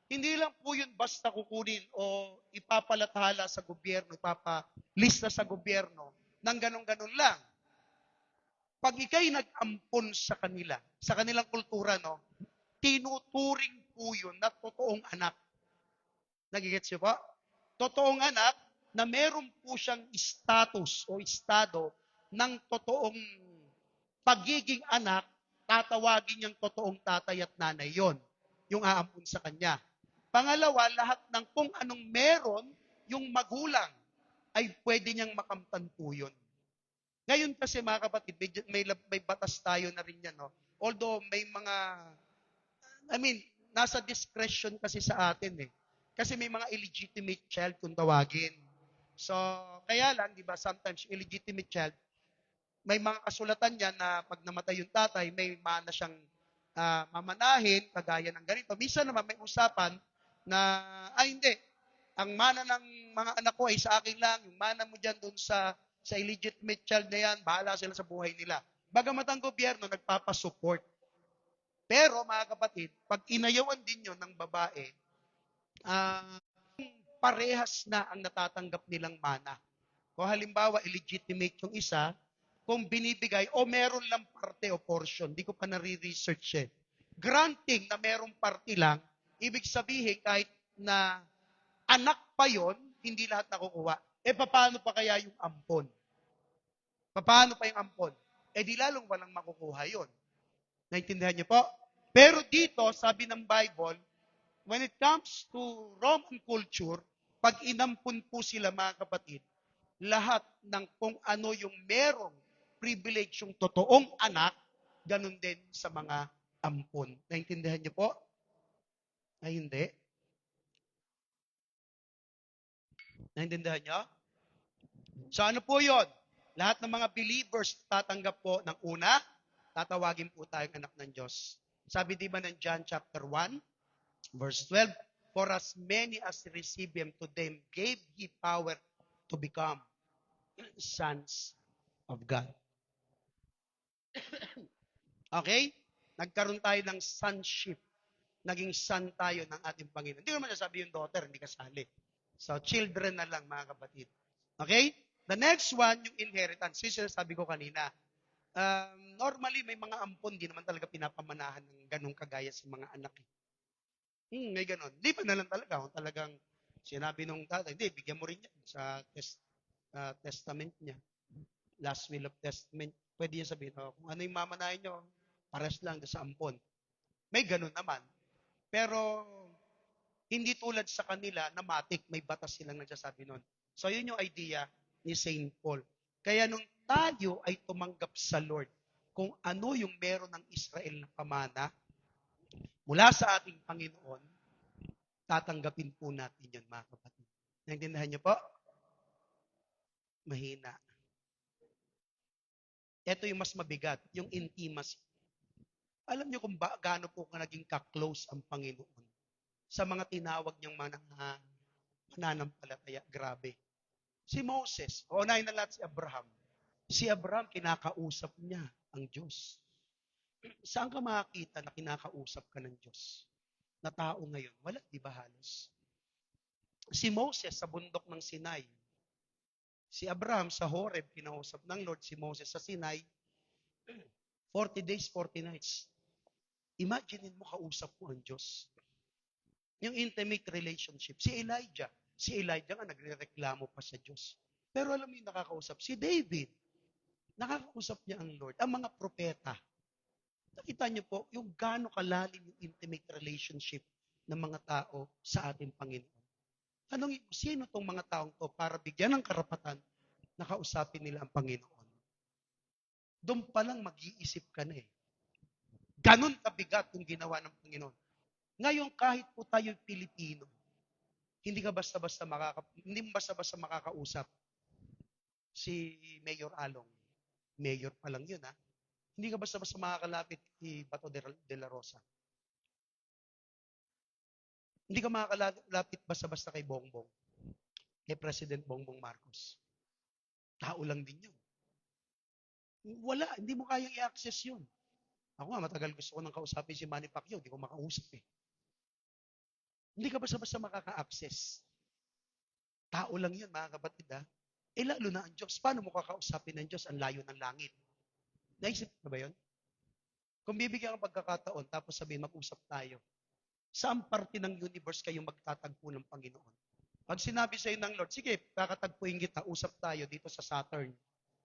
hindi lang po yun basta kukunin o ipapalathala sa gobyerno, ipapalista sa gobyerno, nang ganun-ganun lang. Pag ikay nag-ampon sa kanila, sa kanilang kultura, no, tinuturing po yun na totoong anak. Nagigets niyo po? Totoong anak na meron po siyang status o estado ng totoong pagiging anak, tatawagin niyang totoong tatay at nanay yon, yung aampun sa kanya. Pangalawa, lahat ng kung anong meron yung magulang ay pwede niyang makamtan po yun. Ngayon kasi mga kapatid, may batas tayo na rin yan. No? Although may mga, nasa discretion kasi sa atin Kasi may mga illegitimate child kung tawagin. So, kaya lang, di ba, sometimes illegitimate child, may mga kasulatan yan na pag namatay yung tatay, may mana siyang mamanahin, kagaya ng ganito. Minsan naman may usapan na, hindi, ang mana ng mga anak ko ay sa akin lang, yung mana mo dyan dun sa illegitimate child na yan, bahala sila sa buhay nila. Bagamat ang gobyerno nagpapasupport. Pero mga kapatid, pag inayawan din yon ng babae, parehas na ang natatanggap nilang mana. Kung halimbawa, illegitimate yung isa, kung binibigay o meron lang parte o portion, di ko pa nare-research Granting na merong parte lang, ibig sabihin kahit na anak pa yon, hindi lahat nakukuha. Paano pa kaya yung ampon? Paano pa yung ampon? Di lalong walang makukuha yon. Naintindihan niyo po? Pero dito, sabi ng Bible, when it comes to Roman culture, pag inampun po sila mga kapatid, lahat ng kung ano yung merong privilege yung totoong anak, ganun din sa mga ampon. Naintindihan niyo po? Ay hindi. Naintindihan niyo? So ano po yon? Lahat ng mga believers tatanggap po ng una, tatawagin po tayong anak ng Diyos. Sabi di ba ng John chapter 1, verse 12, for as many as receive him, to them gave he power to become sons of God. Okay? Nagkaroon tayo ng sonship. Naging son tayo ng ating Panginoon. Hindi ko naman nasabi yung daughter, hindi kasali. So, children na lang, mga kapatid. Okay? The next one, yung inheritance. Yung sinasabi ko kanina. Normally, may mga ampon, di naman talaga pinapamanahan ng ganong kagaya sa mga anak. May ganon. Di pa na lang talaga. Kung talagang sinabi nung tatay, hindi, bigyan mo rin yan sa testament niya. Last will of testament. Pwede yan sabihin, kung ano yung mamanahin nyo, pares lang sa ampon. May ganon naman. Pero, hindi tulad sa kanila na matik, may batas silang nagsasabi nun. So, yun yung idea ni St. Paul. Kaya nung tayo ay tumanggap sa Lord, kung ano yung meron ng Israel na pamana, mula sa ating Panginoon, tatanggapin po natin yun, mga kapatid. Naintindihan niyo po? Mahina. Ito yung mas mabigat, yung intimacy. Alam niyo kung gaano po naging ka-close ang Panginoon sa mga tinawag niyang mananampalataya. Grabe. Si Moses, unahin na lahat si Abraham. Si Abraham, kinakausap niya ang Diyos. Saan ka makakita na kinakausap ka ng Diyos? Na tao ngayon? Wala, di ba halos? Si Moses sa bundok ng Sinai. Si Abraham sa Horeb, kinausap ng Lord. Si Moses sa Sinai, 40 days, 40 nights. Imagine mo kausap mo ang Diyos. Yung intimate relationship. Si Elijah nga nagrereklamo pa sa Diyos. Pero alam mo yung nakakausap, si David, nakakausap niya ang Lord. Ang mga propeta, nakita niyo po yung gaano kalalim yung intimate relationship ng mga tao sa ating Panginoon. Sino tong mga taong to para bigyan ng karapatan na kausapin nila ang Panginoon? Doon pa lang mag-iisip ka na Ganon kabigat yung ginawa ng Panginoon. Ngayon, kahit po tayo Pilipino, hindi mo basta-basta makakausap si Mayor Along. Mayor pa lang yun, ha? Hindi ka basta-basta makakalapit kay Bato de la Rosa. Hindi ka makakalapit basta-basta kay Bongbong, kay President Bongbong Marcos. Tao lang din yun. Wala, hindi mo kayang i-access yun. Ako nga, matagal gusto ko nang kausapin si Manny Pacquiao, hindi ko makausap eh. Hindi ka basta-basta makaka-access. Tao lang yun, mga kapatid, ha? Eh, lalo na ang Diyos. Paano mo kakausapin ng Diyos? Ang layo ng langit. Naisip mo ba yun? Kung bibigyan kang pagkakataon, tapos sabihin, mag-usap tayo. Saan parte ng universe kayo magtatagpo ng Panginoon? Pag sinabi sa'yo ng Lord, sige, kakatagpuin kita, usap tayo dito sa Saturn.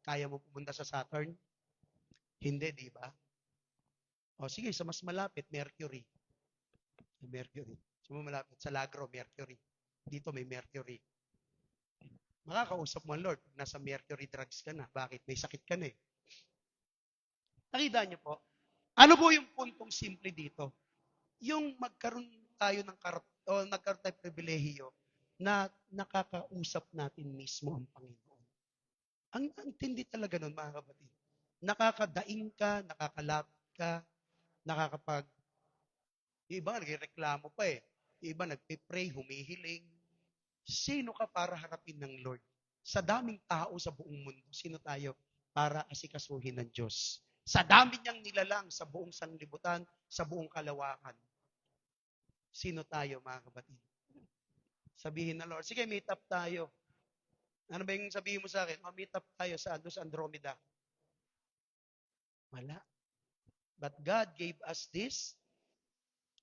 Kaya mo pumunta sa Saturn? Hindi, di ba? O sige, sa mas malapit, Mercury. Mercury. Sa mas malapit, sa Lagro, Mercury. Dito may Mercury. Makakausap mo ang Lord. Nasa Mercury drugs ka na. Bakit? May sakit ka na eh. Nakita niyo po? Ano po yung puntong simple dito? Yung magkaroon tayo ng nagkaroon tayo pribilehiyo na nakakausap natin mismo ang Panginoon. Ang tindi talaga nun, mga kapatid. Nakakadaing ka, nakakalapit ka, nakakapag... Yung iba nagreklamo pa eh. Yung iba nagpipray, humihiling. Sino ka para harapin ng Lord? Sa daming tao sa buong mundo, sino tayo para asikasuhin ng Diyos? Sa dami niyang nilalang sa buong sanglibutan, sa buong kalawakan. Sino tayo, mga kapatid? Sabihin na Lord, sige, meet up tayo. Ano ba yung sabihin mo sa akin? Meet up tayo sa Andromeda. Wala. But God gave us this,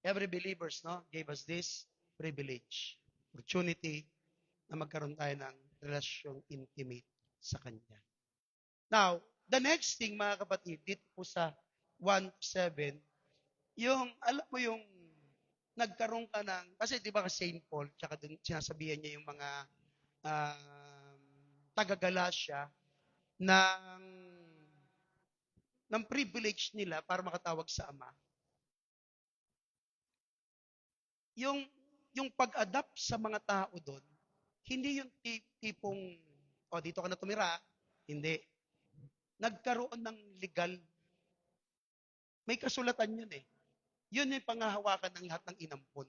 every believers, no, gave us this privilege, opportunity na magkaroon tayo ng relasyong intimate sa Kanya. Now, the next thing, mga kapatid, dito po sa 1:7, yung, alam mo yung nagkaroon ka ng, kasi di ba ka St. Paul, tsaka dun sinasabihan niya yung mga taga-Galatia ng privilege nila para makatawag sa Ama. Yung pag-adapt sa mga tao doon, hindi yung tipong, dito ka na tumira, hindi. Nagkaroon ng legal. May kasulatan yun eh. Yun yung pangahawakan ng lahat ng inampon.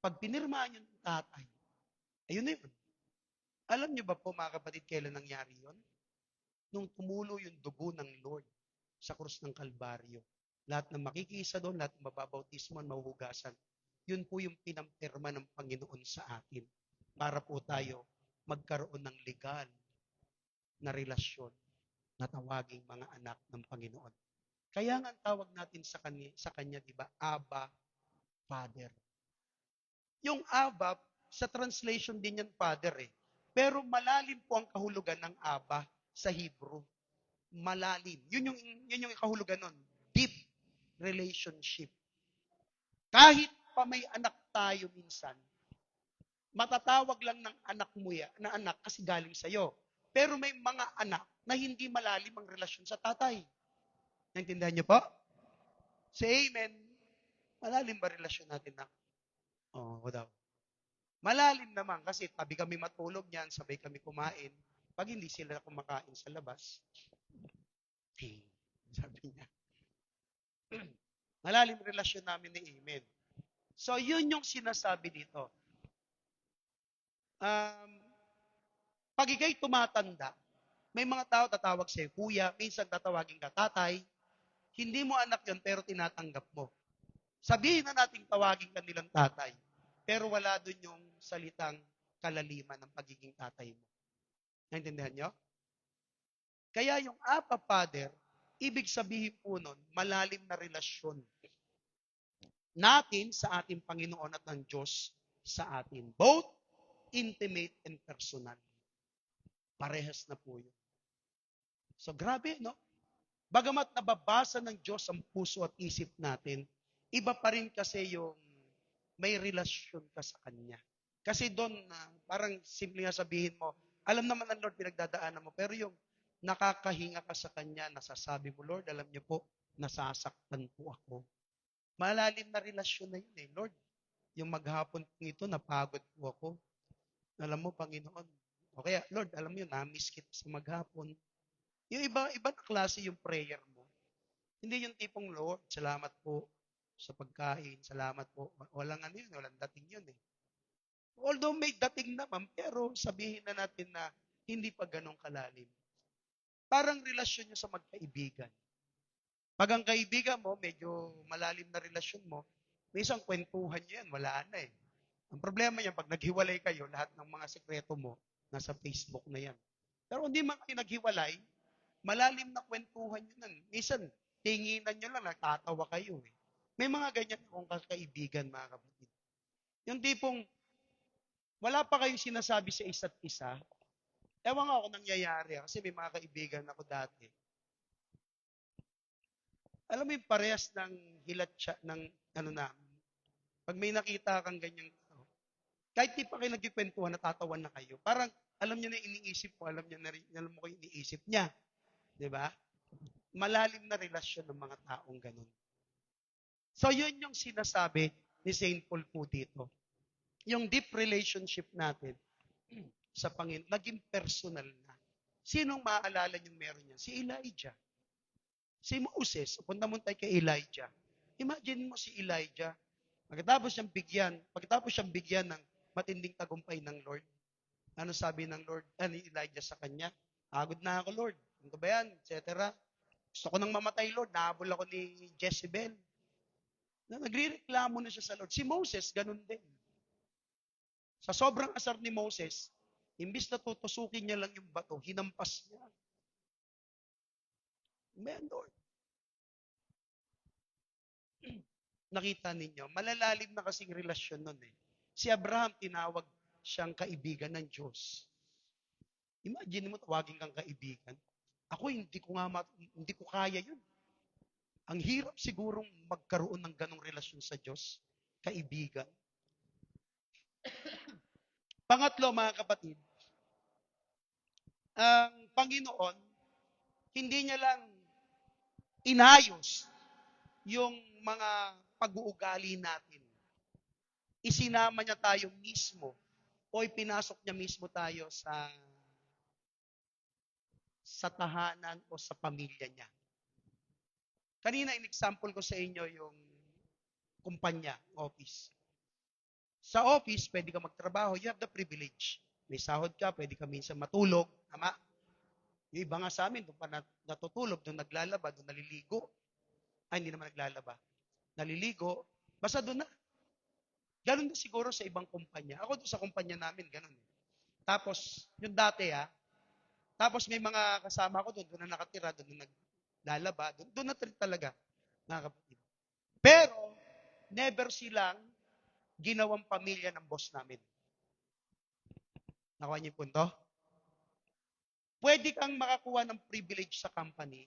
Pag pinirmahan yun ng tatay, ayun na yun. Alam niyo ba po, mga kapatid, kailan nangyari yun? Nung tumulo yung dugo ng Lord sa krus ng Kalbaryo. Lahat ng makikisa doon, lahat ng mababautismo, mahuhugasan. Yun po yung pinampirma ng Panginoon sa atin para po tayo magkaroon ng legal na relasyon na tawaging mga anak ng Panginoon. Kaya nga tawag natin sa kanya, di ba? Abba, Father. Yung Abba, sa translation din yan, Father eh. Pero malalim po ang kahulugan ng Abba sa Hebrew. Malalim. Yun yung kahulugan nun. Deep relationship. Kahit pa may anak tayo minsan, matatawag lang ng anak mo yan, na anak kasi galing sa'yo. Pero may mga anak na hindi malalim ang relasyon sa tatay. Naintindihan niyo po? Say amen. Malalim ba relasyon natin na? Oo daw. Malalim naman kasi tabi kami matulog niyan, sabay kami kumain. Pag hindi sila kumakain sa labas, sabi niya. Malalim relasyon namin ni Amen. So, yun yung sinasabi dito. Pag ikay tumatanda, may mga tao tatawag sa'yo, kuya, minsan tatawagin ka tatay, hindi mo anak yun, pero tinatanggap mo. Sabihin na nating tawagin ka nilang tatay, pero wala dun yung salitang kalaliman ng pagiging tatay mo. Naintindihan nyo? Kaya yung Abba Father, ibig sabihin po nun, malalim na relasyon natin sa ating Panginoon at ng Diyos sa atin. Both intimate and personal. Parehas na po yun. So grabe, no? Bagamat nababasa ng Diyos ang puso at isip natin, iba pa rin kasi yung may relasyon ka sa Kanya. Kasi doon, parang simple nga sabihin mo, alam naman ng Lord pinagdadaanan mo, pero yung nakakahinga ka sa Kanya, nasasabi mo, Lord, alam niyo po, nasasaktan po ako. Malalim na relasyon na yun eh. Lord, yung maghapon ito, napagod po ako. Alam mo, Panginoon, o kaya, Lord, alam mo yun, na-miss kita sa maghapon. Yung iba na klase yung prayer mo. Hindi yung tipong, Lord, salamat po sa pagkain, salamat po. Walang ano yun, walang dating yun eh. Although may dating naman, pero sabihin na natin na hindi pa ganun kalalim. Parang relasyon nyo sa magkaibigan. Pag ang kaibigan mo, medyo malalim na relasyon mo, may isang kwentuhan nyo yan, wala na eh. Ang problema niya, pag naghiwalay kayo, lahat ng mga sekreto mo, nasa Facebook na yan. Pero hindi man kayo naghiwalay, malalim na kwentuhan nyo nun. Minsan, tinginan nyo lang, natatawa kayo eh. May mga ganyan akong kakaibigan, mga kapatid. Yung tipong, wala pa kayong sinasabi sa isa't isa, ewan nga ako nangyayari kasi may mga kaibigan ako dati. Alam mo yung parehas ng hilat siya, ng ano na, pag may nakita kang ganyang tao, kahit di pa kayo nagkikwentuhan, natatawan na kayo. Parang alam niya na yung iniisip mo, alam niya na rin, alam mo ko yung iniisip niya. Di ba? Malalim na relasyon ng mga taong ganun. So yun yung sinasabi ni St. Paul po dito. Yung deep relationship natin sa Panginoon, naging personal na. Sinong maaalala niyong meron niya? Si Elijah. Si Moses, punta mo tayo kay Elijah. Imagine mo si Elijah, pagkatapos siyang bigyan ng matinding tagumpay ng Lord, ano sabi ng Lord, ni Elijah sa kanya? Agod na ako, Lord. Ano ba yan? Etc. Gusto ko nang mamatay, Lord. Nahabol ako ni Jezebel. Nagre-reklamo na siya sa Lord. Si Moses, ganun din. Sa sobrang asar ni Moses, imbis na tutusukin niya lang yung bato, hinampas niya. Amen, Lord. Nakita ninyo, malalalim na kasing relasyon nun eh. Si Abraham, tinawag siyang kaibigan ng Diyos. Imagine mo, tawagin kang kaibigan. Ako, hindi ko kaya yun. Ang hirap sigurong magkaroon ng ganong relasyon sa Diyos, kaibigan. Pangatlo, mga kapatid, ang Panginoon, hindi niya lang inayos yung mga pag-uugali natin. Isinama niya tayo mismo o ipinasok niya mismo tayo sa tahanan o sa pamilya niya. Kanina, in-example ko sa inyo yung kumpanya, office. Sa office, pwede ka magtrabaho, you have the privilege. May sahod ka, pwede ka minsan matulog, tama? Yung iba nga sa amin, doon pa natutulog, doon naglalaba, doon naliligo. Ay, hindi naman naglalaba. Naliligo, basta doon na. Ganun din siguro sa ibang kumpanya. Ako doon sa kumpanya namin, ganun. Tapos, yung dati tapos may mga kasama ko doon na nakatira, doon na naglalaba, doon na talaga, mga kapatid. Pero, never silang ginawang pamilya ng boss namin. Nakuha niyo yung punto? Pwede kang makakuha ng privilege sa company,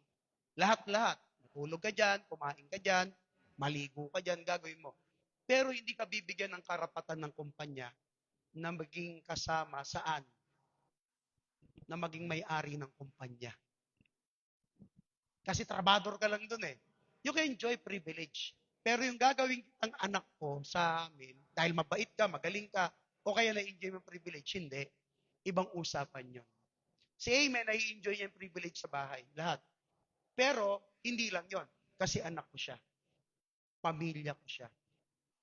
lahat-lahat. Matulog ka dyan, kumain ka dyan, maligo ka dyan, gagawin mo. Pero hindi ka bibigyan ng karapatan ng kumpanya na maging kasama saan? Na maging may-ari ng kumpanya. Kasi trabador ka lang dun eh. You can enjoy privilege. Pero yung gagawin ang anak ko sa amin, dahil mabait ka, magaling ka, o kaya na-enjoy mo privilege, hindi. Ibang usapan yun. Si Amen, na-enjoy niya yung privilege sa bahay. Lahat. Pero, hindi lang yon. Kasi anak ko siya. Pamilya ko siya.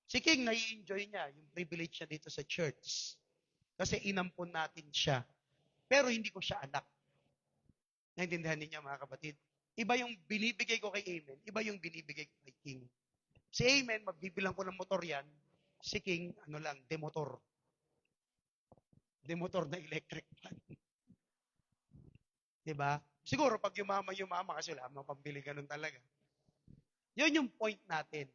Si King, na-enjoy niya yung privilege niya dito sa church. Kasi inampun natin siya. Pero hindi ko siya anak. Naintindihan niyo mga kapatid? Iba yung binibigay ko kay Amen, iba yung binibigay ko kay King. Si Amen, magbibilang ko ng motor yan. Si King, demotor. Demotor na electric fan. Diba? Siguro pag yumama kasi wala mga pambili ganun talaga. Yun yung point natin.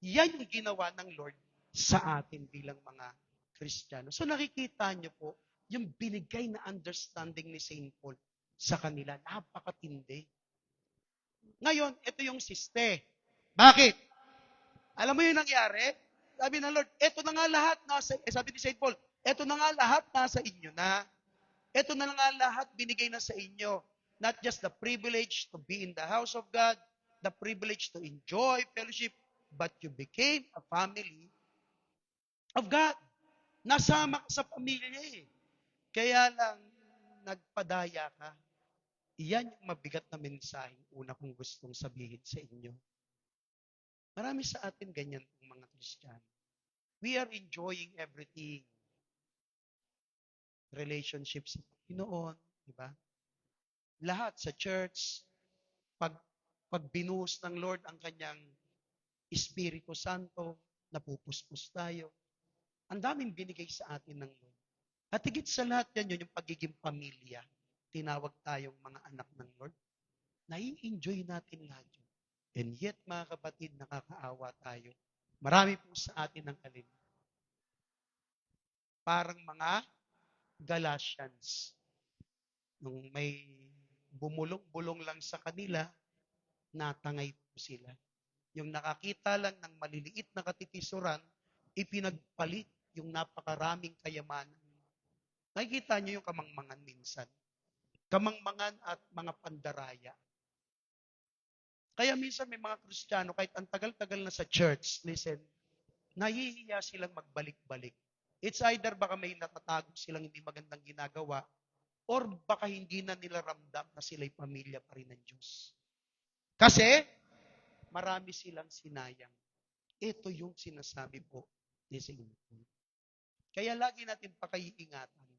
Yan yung ginawa ng Lord sa atin bilang mga Kristiyano. So nakikita nyo po, yung binigay na understanding ni St. Paul sa kanila, napakatindi. Ngayon, ito yung siste. Bakit? Alam mo yung nangyari? Sabi ng Lord, ito na nga lahat sabi ni St. Paul, ito na nga lahat nasa inyo na. Ito na nga lahat binigay na sa inyo. Not just the privilege to be in the house of God, the privilege to enjoy fellowship, but you became a family of God. Nasama ka sa pamilya niya eh. Kaya lang, nagpadaya ka. Iyan yung mabigat na mensaheng una kong gustong sabihin sa inyo. Marami sa atin ganyan pong mga Kristiyano. We are enjoying everything. Relationships sa Panginoon, di ba? Lahat sa church, pag, pag binuhos ng Lord ang kanyang Espiritu Santo, napupuspos tayo. Ang daming binigay sa atin ng Lord. At higit sa lahat yan, yun yung pagiging pamilya. Tinawag tayong mga anak ng Lord. Nai-enjoy natin lahat yun. And yet, mga kapatid, nakakaawa tayo. Marami po sa atin ang alin. Parang mga Galatians. Nung may bumulong-bulong lang sa kanila, natangay po sila. Yung nakakita lang ng maliliit na katitisuran, ipinagpalit yung napakaraming kayamanan. Nakikita nyo yung kamangmangan minsan. Kamangmangan at mga pandaraya. Kaya minsan may mga Kristiyano, kahit ang tagal-tagal na sa church, listen, nahihiya silang magbalik-balik. It's either baka may natatago silang hindi magandang ginagawa, or baka hindi na nila ramdam na sila'y pamilya pa rin ng Diyos. Kasi, marami silang sinayang. Ito yung sinasabi po ni St. Paul. Kaya lagi natin pakaiingatan.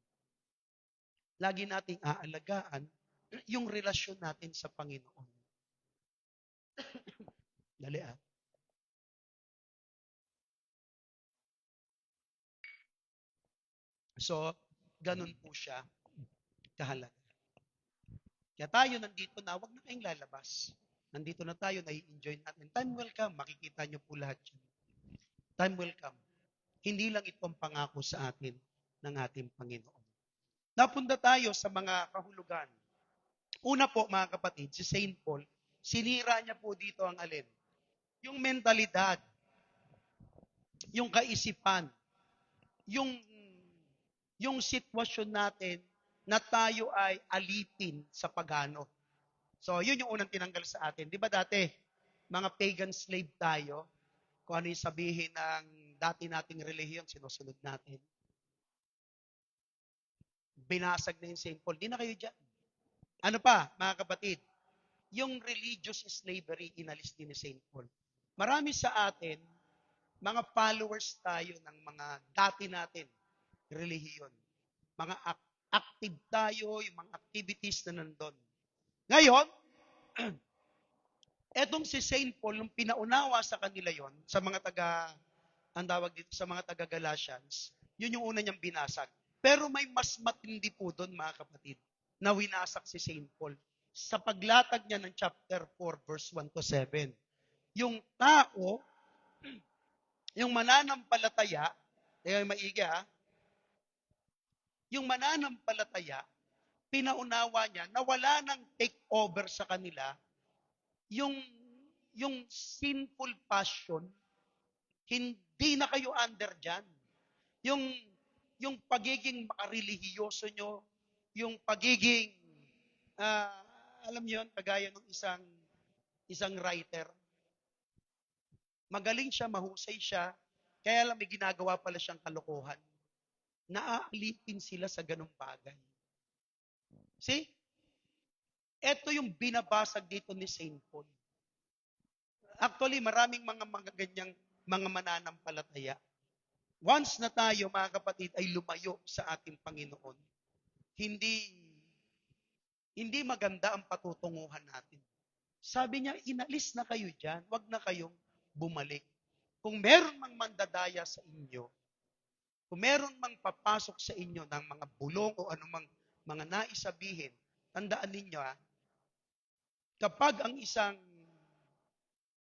Lagi nating aalagaan yung relasyon natin sa Panginoon. Dali ah. So, ganun po siya kahalaga. Kaya tayo nandito na, wag na kayong lalabas. Nandito na tayo, nai-enjoy natin. Time will come, makikita nyo po lahat yan. Time will come. Hindi lang ito ang pangako sa atin ng ating Panginoon. Napunta tayo sa mga kahulugan. Una po, mga kapatid, si St. Paul, sinira niya po dito ang alin? Yung mentalidad, yung kaisipan, yung sitwasyon natin na tayo ay alipin sa pagano. So, yun yung unang tinanggal sa atin. Di ba dati, mga pagan slave tayo, kung ano yung sabihin ng dati nating relihiyon, sinusunod natin. Binasag na yung St. Paul. Di na kayo dyan. Ano pa, mga kapatid? Yung religious slavery, inalis din ni St. Paul. Marami sa atin, mga followers tayo ng mga dati natin, relihiyon. Mga active tayo, yung mga activities na nandun. Ngayon, etong si St. Paul, nung pinaunawa sa kanila yon sa mga ang tawag dito, sa mga taga-Galatians, yun yung una niyang binasag. Pero may mas matindi po doon, mga kapatid, na winasak si St. Paul. Sa paglatag niya ng chapter 4, verse 1 to 7. Yung tao, yung mananampalataya, maigi ha, yung mananampalataya, pinaunawa niya na wala nang take over sa kanila yung sinful passion, hindi na kayo under dyan. Yung pagiging makarelihiyoso nyo, yung pagiging, alam niyo yun, kagaya ng isang writer, magaling siya, mahusay siya, kaya lang may ginagawa pala siyang kalokohan. Naaalipin sila sa ganung bagay. See? Ito yung binabasag dito ni St. Paul. Actually, maraming mga ganyang mga mananampalataya. Once na tayo, mga kapatid, ay lumayo sa ating Panginoon, hindi maganda ang patutunguhan natin. Sabi niya, inalis na kayo dyan, wag na kayong bumalik. Kung meron mang mandadaya sa inyo, kung meron mang papasok sa inyo ng mga bulong o anumang mga naisabihin, tandaan ninyo kapag ang isang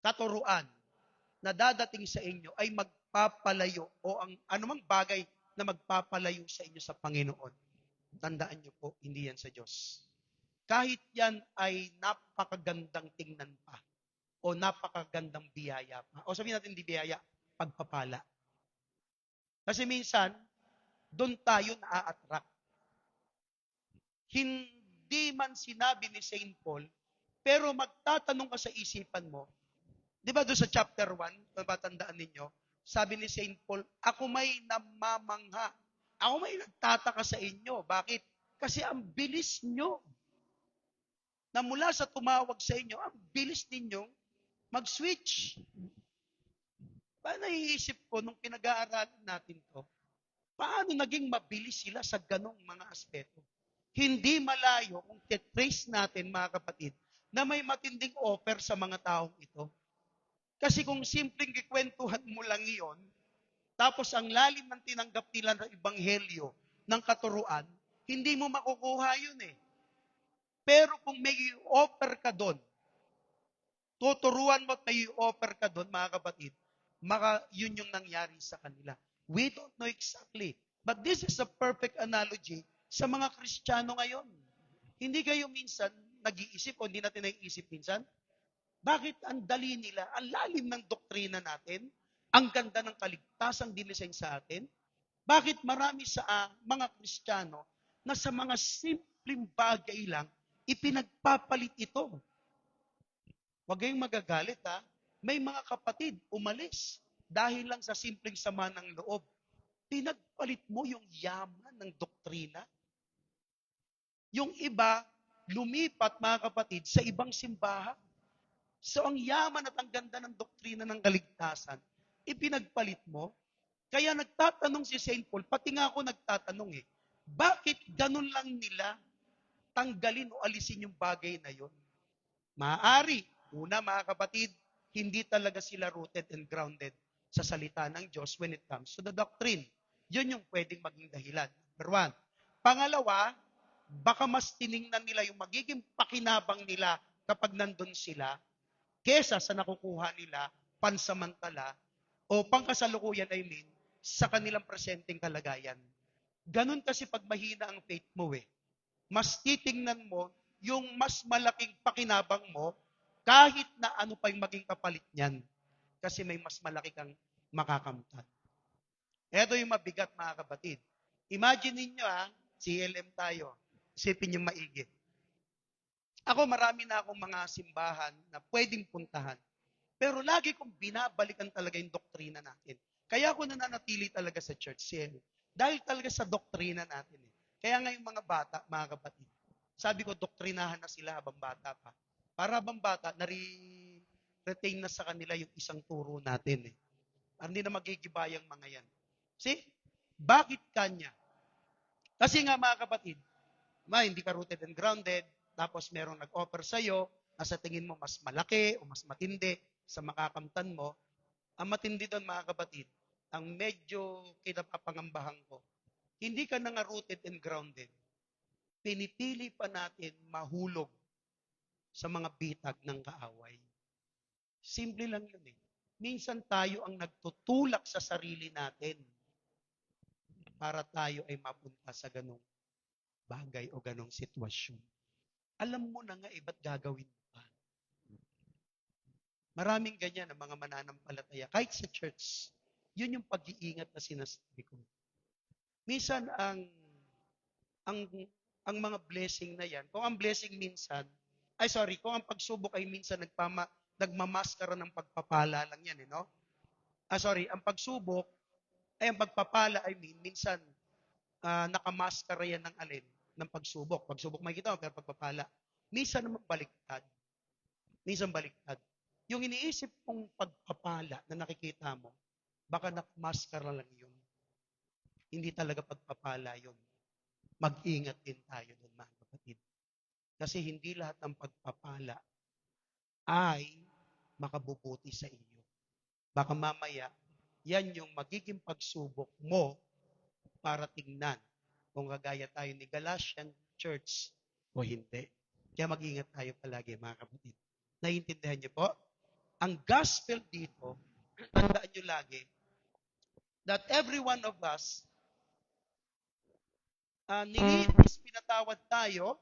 katuruan na dadating sa inyo ay magpapalayo o ang anumang bagay na magpapalayo sa inyo sa Panginoon, tandaan niyo po, hindi yan sa Diyos. Kahit yan ay napakagandang tingnan pa o napakagandang biyaya pa. O sabihin natin, di biyaya, pagpapala. Kasi minsan, doon tayo na-attract. Hindi man sinabi ni St. Paul, pero magtatanong ka sa isipan mo, di ba doon sa chapter 1, nabatandaan ninyo, sabi ni St. Paul, ako may namamangha. Ako may nagtataka sa inyo. Bakit? Kasi ang bilis nyo. na mula sa tumawag sa inyo, ang bilis ninyong mag-switch. Paano naiisip ko nung pinag-aaralan natin to, paano naging mabilis sila sa ganong mga aspeto? Hindi malayo kung trace natin, mga kapatid, na may matinding offer sa mga taong ito. Kasi kung simpleng kikwentuhan mo lang iyon, tapos ang lalim ng tinanggap nila ng ebanghelyo ng katuruan, hindi mo makukuha yun eh. Pero kung may offer ka doon, tuturuan mo at may offer ka doon, mga kapatid, yun yung nangyari sa kanila. We don't know exactly. But this is a perfect analogy sa mga Kristiyano ngayon. Hindi kayo minsan nag-iisip o hindi natin naiisip minsan, bakit ang dali nila, ang lalim ng doktrina natin, ang ganda ng kaligtasang dinisenyo sa atin, bakit marami sa mga Kristiyano na sa mga simpleng bagay lang, ipinagpapalit ito. Huwag kayong magagalit ha. May mga kapatid umalis dahil lang sa simpleng sama ng loob. Pinagpalit mo yung yaman ng doktrina. Yung iba, lumipat mga kapatid sa ibang simbahan. So ang yaman at ang ganda ng doktrina ng kaligtasan, ipinagpalit mo. Kaya nagtatanong si St. Paul, pati nga ako nagtatanong bakit ganun lang nila tanggalin o alisin yung bagay na yon? Maaari, una mga kapatid, hindi talaga sila rooted and grounded sa salita ng Diyos when it comes to the doctrine. Yun yung pwedeng maging dahilan. Number one. Pangalawa, baka mas tiningnan nila yung magiging pakinabang nila kapag nandun sila kesa sa nakukuha nila pansamantala o pangkasalukuyan sa kanilang presenteng kalagayan. Ganun kasi pag mahina ang faith mo mas titingnan mo yung mas malaking pakinabang mo kahit na ano pa yung maging kapalit niyan. Kasi may mas malaki kang makakamtan. Ito yung mabigat mga kapatid. Imagine ninyo CLM tayo. Isipin niyo maigi. Ako marami na akong mga simbahan na pwedeng puntahan. Pero lagi kong binabalikan talaga yung doktrina natin. Kaya ako nananatili talaga sa church, CLM. Dahil talaga sa doktrina natin Kaya nga yung mga bata, mga kapatid, sabi ko, doktrinahan na sila habang bata pa. Para habang bata, retain na sa kanila yung isang turo natin Hindi na magigibayang mga yan. See? Bakit kanya? Kasi nga mga kapatid, hindi ka rooted and grounded, tapos merong nag-offer sa'yo, na sa tingin mo mas malaki o mas matindi sa makakamtan mo, ang matindi doon mga kapatid, ang medyo kinapapangambahan ko, hindi ka na nga rooted and grounded. Pinipili pa natin mahulog sa mga bitag ng kaaway. Simple lang yun Minsan tayo ang nagtutulak sa sarili natin para tayo ay mapunta sa ganong bagay o ganong sitwasyon. Alam mo na nga ba't gagawin mo pa? Maraming ganyan ang mga mananampalataya. Kahit sa church, yun yung pag-iingat na sinasabi ko. Minsan ang mga blessing na yan, kung ang blessing minsan, kung ang pagsubok ay minsan nagmamaskara ng pagpapala lang yan, ang pagsubok, ang pagpapala, minsan, nakamaskara yan ng alin? Ng pagsubok. Pagsubok makikita mo, pero pagpapala. Minsan naman baliktad. Yung iniisip kong pagpapala na nakikita mo, baka nakamaskara lang yun. Hindi talaga pagpapala yun. Mag-ingat din tayo doon, mga kapatid. Kasi hindi lahat ng pagpapala ay makabubuti sa iyo. Baka mamaya, yan yung magiging pagsubok mo para tingnan kung kagaya tayo ni Galatian Church o hindi. Kaya mag-ingat tayo palagi, mga kapatid. Naiintindihan niyo po? Ang gospel dito, tandaan niyo lagi, that every one of us, nilinis, pinatawad tayo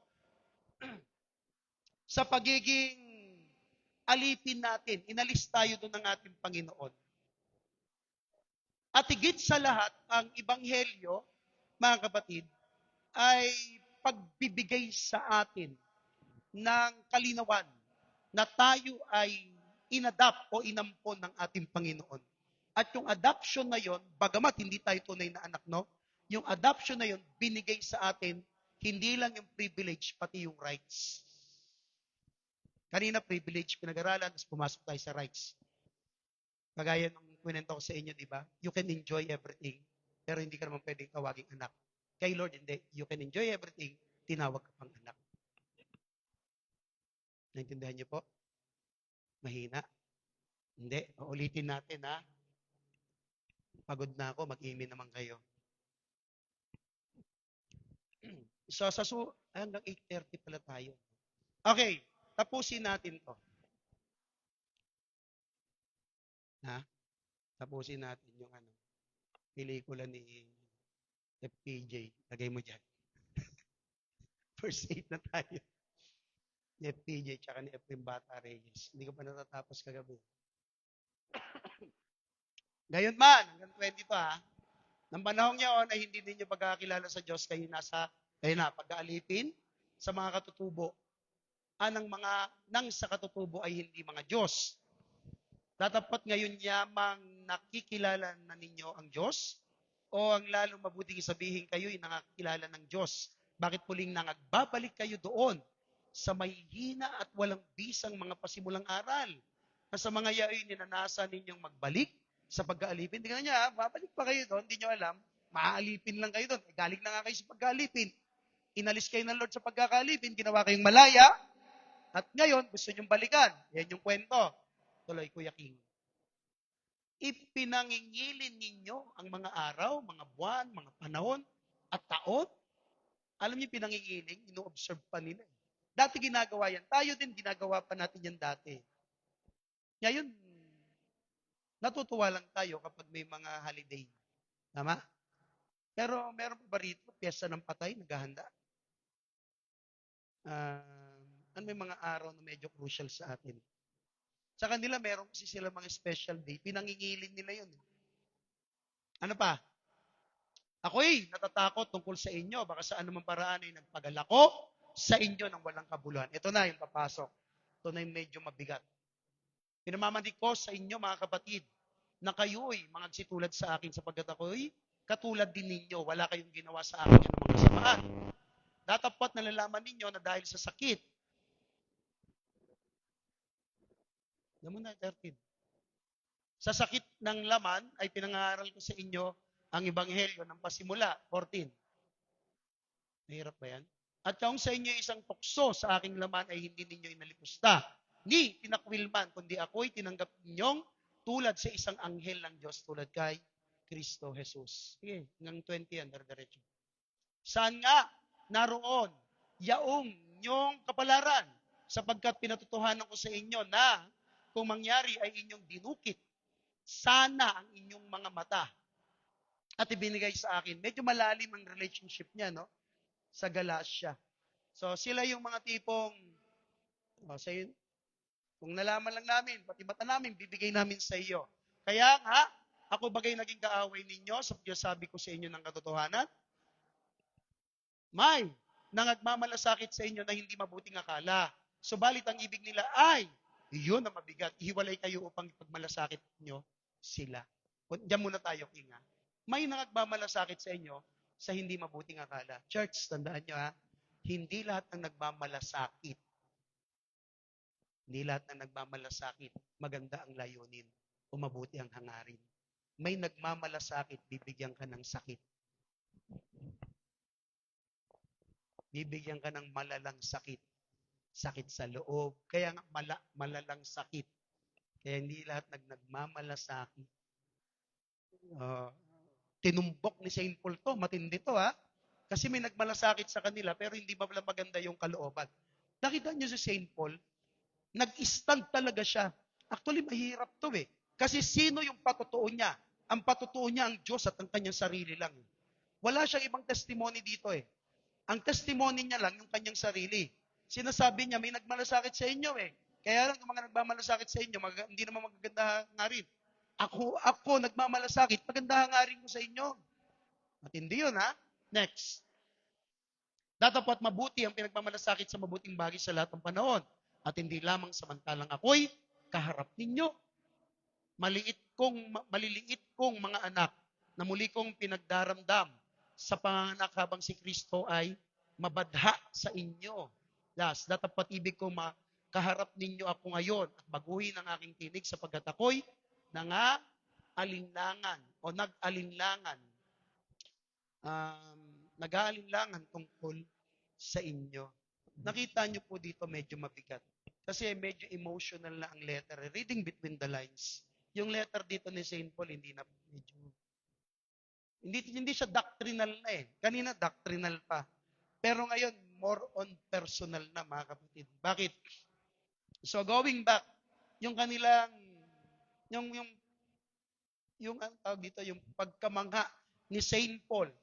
sa pagiging alipin natin. Inalis tayo doon ng ating Panginoon. At higit sa lahat, ang Ebanghelyo, mga kapatid, ay pagbibigay sa atin ng kalinawan na tayo ay inadapt o inampon ng ating Panginoon. At yung adoption na yon, bagamat hindi tayo tunay na anak, yung adoption na yon, binigay sa atin, hindi lang yung privilege, pati yung rights. Kanina, privilege, pinag-aralan, tapos pumasok tayo sa rights. Kagaya ng kwento ko sa inyo, di ba? You can enjoy everything, pero hindi ka naman pwedeng tawaging anak. Kay Lord, hindi. You can enjoy everything, tinawag ka pang anak. Naintindihan niyo po? Mahina? Hindi. Ulitin natin, ha? Pagod na ako, mag-imi naman kayo. So, hanggang 8:30 pala tayo. Okay, tapusin natin to. Ha? Tapusin natin yung pelikula ni FPJ. Lagay mo dyan. First 8 na tayo. Ni FPJ tsaka ni Efrem Bata Reyes. Hindi ko pa natatapos kagabi. Gayon man, hanggang 20 pa, nang panahong yaon ay hindi ninyo pagkakilala sa Diyos, kayo na, pag-aalipin sa mga katutubo. Nang sa katutubo ay hindi mga Diyos. Tatapat ngayon yamang nakikilala na ninyo ang Diyos, o ang lalo mabuting sabihin kayo ay nakakilala ng Diyos. Bakit muling nangagbabalik kayo doon sa may hina at walang bisang mga pasimulang aral, na sa mga yaoy ninanasa ninyong magbalik sa pag-aalipin? Tingnan niya, babalik pa kayo doon, hindi nyo alam, maaalipin lang kayo doon. Galing na nga kayo sa pag-aalipin. Inalis kayo ng Lord sa pagkakaalipin, ginawa kayong malaya, at ngayon, gusto nyong balikan. Yan yung kwento. Tuloy, Kuya King. Ipinangingilin ninyo ang mga araw, mga buwan, mga panahon, at taon. Alam niyo, pinangingiling, ino-observe pa nila. Dati ginagawa yan. Tayo din, ginagawa pa natin yan dati. Ngayon, natutuwa lang tayo kapag may mga holiday. Tama? Pero meron pa ba rito, piyesta ng patay, naghahanda? Ano may mga araw na medyo crucial sa atin? Sa kanila, meron kasi sila mga special day. Pinangingilin nila yun. Ano pa? Ako'y natatakot tungkol sa inyo. Baka sa anumang paraan ay nagpagalako sa inyo ng walang kabuluhan. Ito na yung papasok. Ito na yung medyo mabigat. Pinamamandig ko sa inyo, mga kapatid, na kayo'y mga situlad sa akin sapagkat ako'y katulad din ninyo. Wala kayong ginawa sa akin ng mga kasamaan. Datapot nalalaman ninyo na dahil sa sakit, naman na 13. Sa sakit ng laman ay pinangaral ko sa inyo ang ebanghelyo ng pasimula. 14. Mahirap ba yan? At kung sa inyo isang tukso sa aking laman ay hindi ninyo inalipusta, ni tinakwil man, kundi ako'y tinanggap ninyong tulad sa isang anghel ng Diyos, tulad kay Kristo Jesus. Sige, hanggang 20 yan, diretso. Saan nga naroon yaong nyong kapalaran, sapagkat pinatutuhanan ko sa inyo na kung mangyari ay inyong dinukit sana ang inyong mga mata at ibinigay sa akin. Medyo malalim ang relationship niya, no? Sa Galatia. So, sila yung mga tipong, kung nalaman lang namin, pati mata namin, bibigay namin sa iyo. Kaya nga, ako bagay naging kaaway ninyo, sa Diyos sabi ko sa inyo ng katotohanan, may nangagmamalasakit sa inyo na hindi mabuting akala. Subalit ang ibig nila ay, iyon ang mabigat. Ihiwalay kayo upang ipagmalasakit nyo sila. Diyan muna tayo, King. May nagmamalasakit sa inyo sa hindi mabuting akala. Church, tandaan nyo hindi lahat ng nagmamalasakit, hindi lahat ng nagmamalasakit, maganda ang layunin o mabuti ang hangarin. May nagmamalasakit, bibigyan ka ng sakit. Bibigyan ka ng malalang sakit. Sakit sa loob. Kaya nga malalang sakit. Kaya hindi lahat nagmamalasakit. Tinumbok ni St. Paul to. Matindi to Kasi may nagmalasakit sa kanila pero hindi ba maganda yung kalooban. Nakita niyo si St. Paul? Nag-stand talaga siya. Actually, mahirap to Kasi sino yung patutuo niya? Ang patutuo niya ang Diyos at ang kanyang sarili lang. Wala siyang ibang testimony dito Ang testimony niya lang yung kanyang sarili. Sinasabi niya, may nagmalasakit sa inyo Kaya lang yung mga nagmamalasakit sa inyo, hindi naman magaganda nga rin. Ako nagmamalasakit, maganda nga rin ko sa inyo. Matindi yun Next. Datapat mabuti ang pinagmamalasakit sa mabuting bagay sa lahat ng panahon. At hindi lamang samantalang ako'y kaharap ninyo. Maliliit kong mga anak na muli kong pinagdaramdam sa panganak habang si Kristo ay mabadha sa inyo. Last, datapat ibig kong kaharap ninyo ako ngayon at baguhin ang aking tinig sapagkat ako'y nag-alinlangan nag-aalinlangan tungkol sa inyo. Nakita nyo po dito medyo mabigat. Kasi medyo emotional na ang letter. Reading between the lines. Yung letter dito ni Saint Paul, hindi siya doctrinal na eh. Kanina doctrinal pa. Pero ngayon, more on personal na mga kapatid. Bakit? So going back, yung kanilang, yung ang tawag dito, yung pagkamangha ni Saint Paul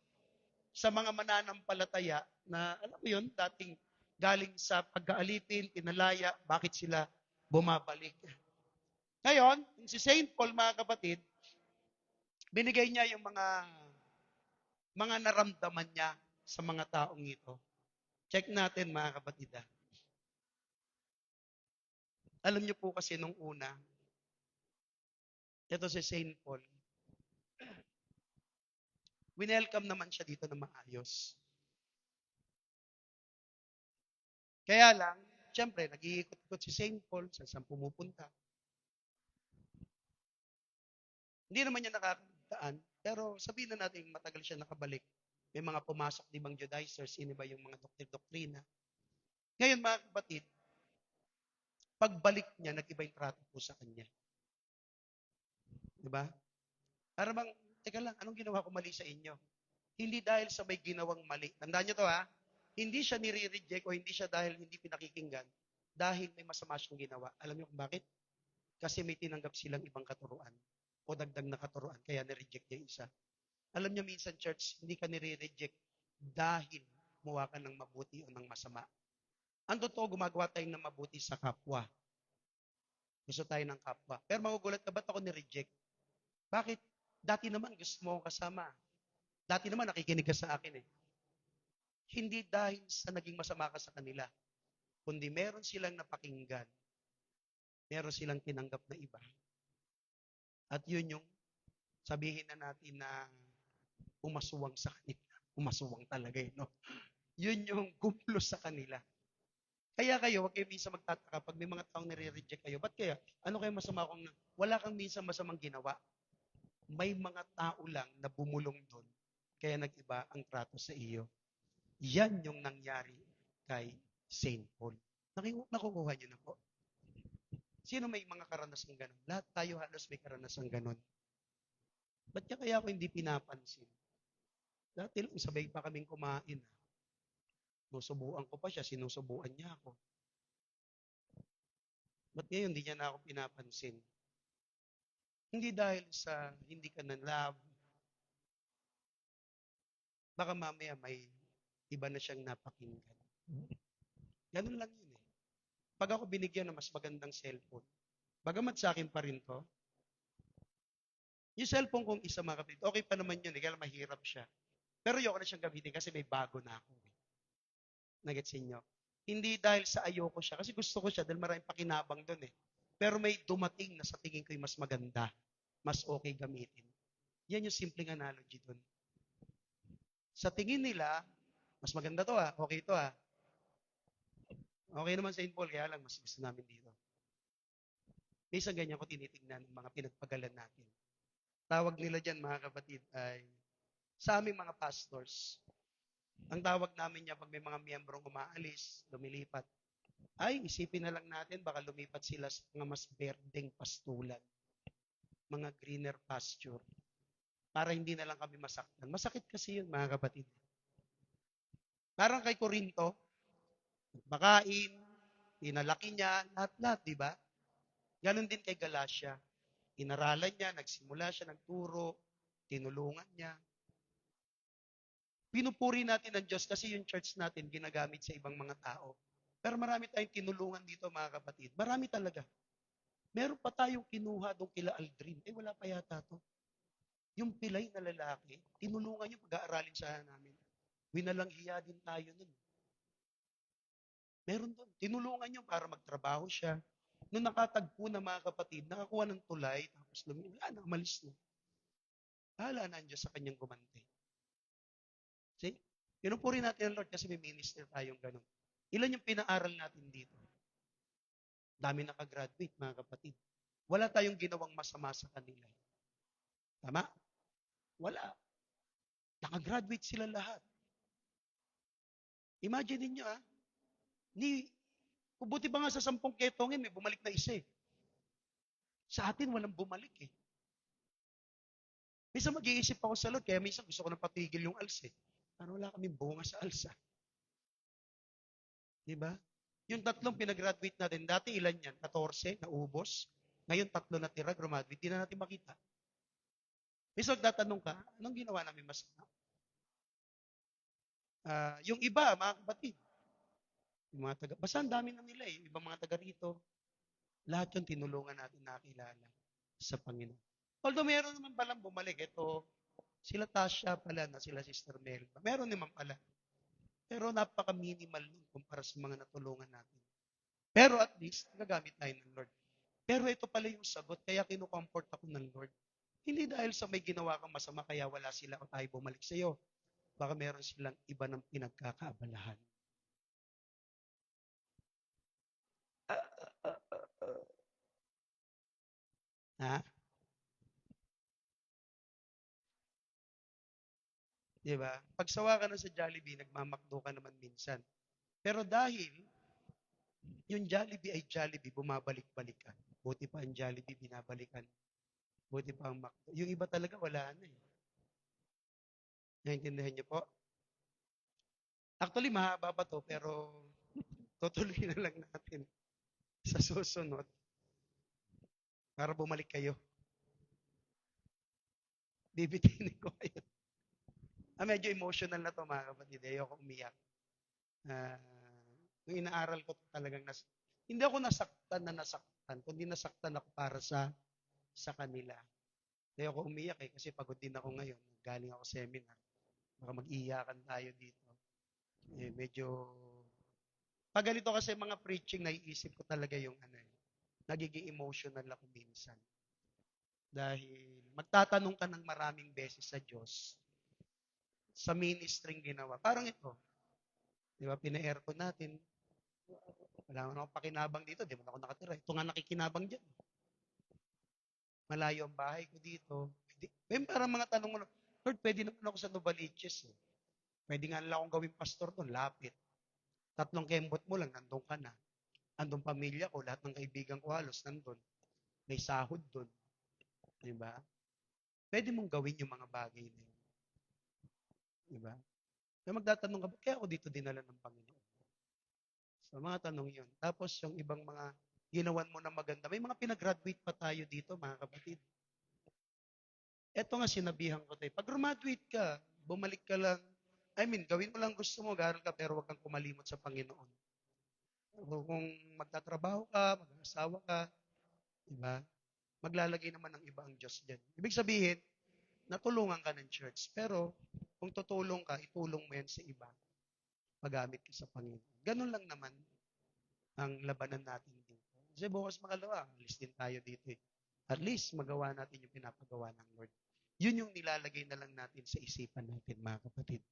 sa mga mananampalataya na, alam mo yun, dating galing sa pag-aalipin, pinalaya, bakit sila bumabalik. Ngayon, si Saint Paul, mga kapatid, binigay niya yung mga naramdaman niya sa mga taong ito. Check natin, mga kapatid. Alam niyo po kasi nung una, ito si Saint Paul, winelcome naman siya dito na maayos. Kaya lang, siyempre, nag-iikot-ikot si Saint Paul sa saan pumupunta. Hindi naman niya nakakadaan, pero sabihin na natin matagal siya nakabalik. May mga pumasok di bang Judaizers, ba yung mga doktrina. Ngayon, mga kapatid, pagbalik niya, nag-iba yung trato po sa kanya. Di ba? Para bang, teka lang, anong ginawa ko mali sa inyo? Hindi dahil sa may ginawang mali. Tandaan niyo to ha, hindi siya nire-reject o hindi siya dahil hindi pinakikinggan, dahil may masama siyang ginawa. Alam niyo kung bakit? Kasi may tinanggap silang ibang katuruan o dagdag na katuruan, kaya nireject niya isa. Alam niyo minsan, church, hindi ka nire-reject dahil gumawa ka ng mabuti o ng masama. Ang totoo, gumagawa tayo ng mabuti sa kapwa. Gusto tayo ng kapwa. Pero magugulat ka, ba't ako nireject? Bakit? Dati naman gusto mo kasama. Dati naman nakikinig ka sa akin eh. Hindi dahil sa naging masama ka sa kanila, kundi meron silang napakinggan. Meron silang tinanggap na iba. At yun yung sabihin na natin na umasuwang sa kanila. Umasuwang talaga eh, no? Yun yung kumplos sa kanila. Kaya kayo, huwag kayo minsan magtataka pag may mga taong nire-reject kayo. Ba't kaya? Ano kayo masama kung wala kang minsan masamang ginawa? May mga tao lang na bumulong doon. Kaya nag-iba ang trato sa iyo. Yan yung nangyari kay Saint Paul. Nakukuha niyo na po. Sino may mga karanasang ganun? Lahat tayo halos may karanasang ganun. Ba't kaya ako hindi pinapansin? Dati lang, sabay pa kaming kumain. Sinusubuan ko pa siya, sinusubuan niya ako. Ba't ngayon hindi niya na ako pinapansin? Hindi dahil sa hindi ka na-love. Baka mamaya may iba na siyang napakinggan. Ganun lang yun eh. Pag ako binigyan ng mas magandang cellphone, bagamat sa akin pa rin to, yung cellphone kong isa mga kapatid, okay pa naman yun eh, kaya mahirap siya. Pero ayoko na siyang gamitin kasi may bago na ako. Nagets niyo? Hindi dahil sa ayoko siya, kasi gusto ko siya dahil maraming pakinabang doon eh. Pero may dumating na sa tingin ko yung mas maganda, mas okay gamitin. Yan yung simpleng analogy doon. Sa tingin nila, mas maganda to okay to Okay naman sa Saint Paul, kaya lang mas gusto namin dito. May isang ganyan ko tinitingnan ng mga pinagpagalan natin. Tawag nila dyan mga kapatid ay sa aming mga pastors. Ang tawag namin niya pag may mga miyembrong umaalis, lumilipat, ay isipin na lang natin baka lumipat sila sa mga mas berdeng pastulan, mga greener pasture, para hindi na lang kami masaktan. Masakit kasi yun mga kapatid. Parang kay Corinto, makain, pinalaki niya, lahat-lahat, di ba? Ganon din kay Galacia. Inaralan niya, nagsimula siya, nagturo, tinulungan niya. Pinupuri natin ang Diyos kasi yung church natin ginagamit sa ibang mga tao. Pero marami tayong tinulungan dito mga kapatid. Marami talaga. Meron pa tayong kinuha doon kila Aldrin. Wala pa yata to. Yung pilay na lalaki, tinulungan yung pag-aaralin sana namin. Winalang hiya din tayo nun. Meron doon. Tinulungan yung para magtrabaho siya. Nung nakatagpo na mga kapatid, nakakuha ng tulay, tapos umalis na. Bahala na ang Diyos sa kanyang gumante. See? Pinupuri natin ang Lord kasi may minister tayong ganun. Ilan yung pinaaral natin dito? Dami nakagraduate, mga kapatid. Wala tayong ginawang masama sa kanila. Tama? Wala. Nakagraduate sila lahat. Imagine niyo ni, buti ba nga sa 10 ketongin, may bumalik na isa eh. Sa atin, walang bumalik eh. Minsan mag-iisip ako sa Lord, kaya minsan gusto ko nang patigil yung ALS eh. Para wala kaming bunga sa ALS. Di ba? Yung tatlong pinagraduate natin, dati ilan yan? 14, naubos. Ngayon, 3 na tira, graduate. Di na natin makita. Minsan magtatanong ka, anong ginawa namin masama? Yung iba, mga kapatid, yung mga taga, basta ang dami na nila eh. Ibang mga taga rito, lahat yung tinulungan natin nakilala sa Panginoon. Although meron naman palang bumalik. Ito, sila Tasha pala na sila Sister Melba. Meron naman pala. Pero napaka-minimal nun kumpara sa mga natulungan natin. Pero at least, nagagamit tayo ng Lord. Pero ito pala yung sagot, kaya kinukomfort ako ng Lord. Hindi dahil sa may ginawa kang masama, kaya wala sila o tayo bumalik sa iyo. Baka meron silang iba ng pinagkakaabalahan. Ha? Di ba? Pagsawa ka na sa Jollibee, nagmamakdo ka naman minsan. Pero dahil yung Jollibee ay Jollibee, bumabalik-balikan. Buti pa ang Jollibee, binabalikan. Buti pa ang McDo. Yung iba talaga, wala na eh. Naintindihan niyo po? Actually, mahaba pa to, pero tutuloy na lang natin sa susunod para bumalik kayo. Bibitinin ko kayo. Medyo emotional na to, mga kapatid. Ayoko umiyak. Ah, nung inaaral ko talagang hindi ako nasaktan, kundi nasaktan ako para sa kanila. Ayoko umiyak eh, kasi pagod din ako ngayon. Galing ako seminar. Baka mag-iyakan tayo dito. Eh, medyo, pag ganito kasi mga preaching, naiisip ko talaga yung nagiging emotional ako minsan. Dahil magtatanong ka ng maraming beses sa Diyos sa ministering ginawa. Parang ito, di ba, pina-aircon natin. Wala naman ako pakinabang dito, di ba ako nakatira. Ito nga nakikinabang dyan. Malayo ang bahay ko dito. May parang mga tanong mo, Lord, pwede naman ako sa Novaliches eh. Pwede nga lang akong gawing pastor doon, lapit. 3 kembot mo lang, nandun ka na. Andun pamilya ko, lahat ng kaibigan ko halos nandun. May sahod doon. Di ba? Pwede mong gawin yung mga bagay na yun. Di ba? Kaya magtatanong ka, kaya ako dito dinala ng Panginoon? So, mga tanong yun. Tapos, yung ibang mga ginawan mo na maganda. May mga pinagraduate pa tayo dito, mga kapatid. Eto nga, sinabihan ko tayo. Pag graduate ka, bumalik ka lang. Gawin mo lang gusto mo, gaaral ka, pero wag kang kumalimot sa Panginoon. Kung magtatrabaho ka, mag-asawa ka, di ba? Maglalagay naman ng iba ang Diyos dyan. Ibig sabihin, natulungan ka ng church. Pero, kung tutulong ka, itulong mo yan sa iba. Magamit ka sa Panginoon. Ganun lang naman ang labanan natin dito. Kasi bukas makalawa, alis din tayo dito eh. At least, magawa natin yung pinapagawa ng Lord. Yun yung nilalagay na lang natin sa isipan natin, mga kapatid.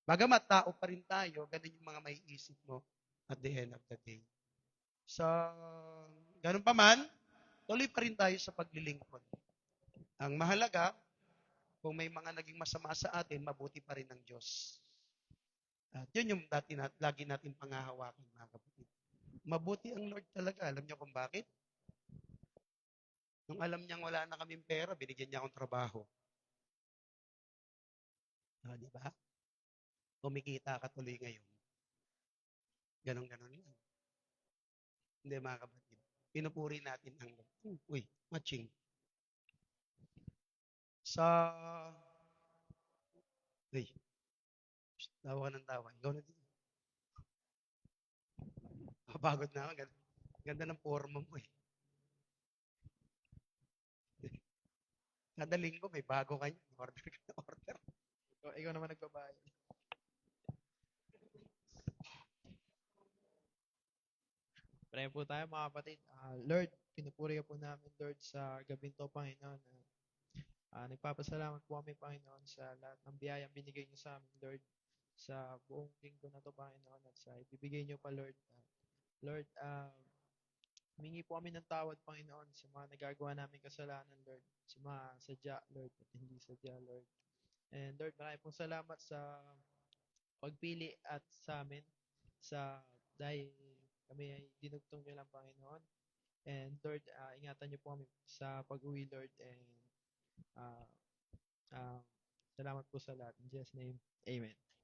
Bagamat tao pa rin tayo, ganun yung mga may isip mo at the end of the day. So, ganun pa man, tuloy pa rin tayo sa paglilingkod. Ang mahalaga, kung may mga naging masama sa atin, mabuti pa rin ng Diyos. At yun yung lagi natin pangahawakan, mga kapatid. Mabuti ang Lord talaga. Alam niyo kung bakit? Nung alam niyang wala na kaming pera, binigyan niya akong trabaho. Di ba? Kumikita ka tuloy ngayon. Ganon-ganon lang. Hindi, mga kapatid. Pinupuri natin ang Lord. Uy, matching. Uy, tawa ka ng tawa. Ikaw na din. Kapagod na ako. Ganda ng forma mo eh. Kada linggo may bago kanya. Order ka na order. Ikaw naman nagbabayad. Pray po tayo mga kapatid. Lord, pinupuri ka po namin, Lord, sa gabing to, Panginoon. Nagpapasalamat po kami, Panginoon, sa lahat ng biyayang binigay niyo sa amin, Lord, sa buong linggo na to, Panginoon, at sa ibibigay niyo pa, Lord. Lord, humingi po kami ng tawad, Panginoon, sa mga nagagawa namin kasalanan, Lord. Sa mga sadya, Lord, at hindi sadya, Lord. And Lord, maraming pong salamat sa pagpili at sa amin dahil kami ay dinugtong niyo lang, Panginoon. And Lord, ingatan niyo po kami sa pag-uwi, Lord. And uh, uh, salamat po sa lahat. In Jesus' name, Amen.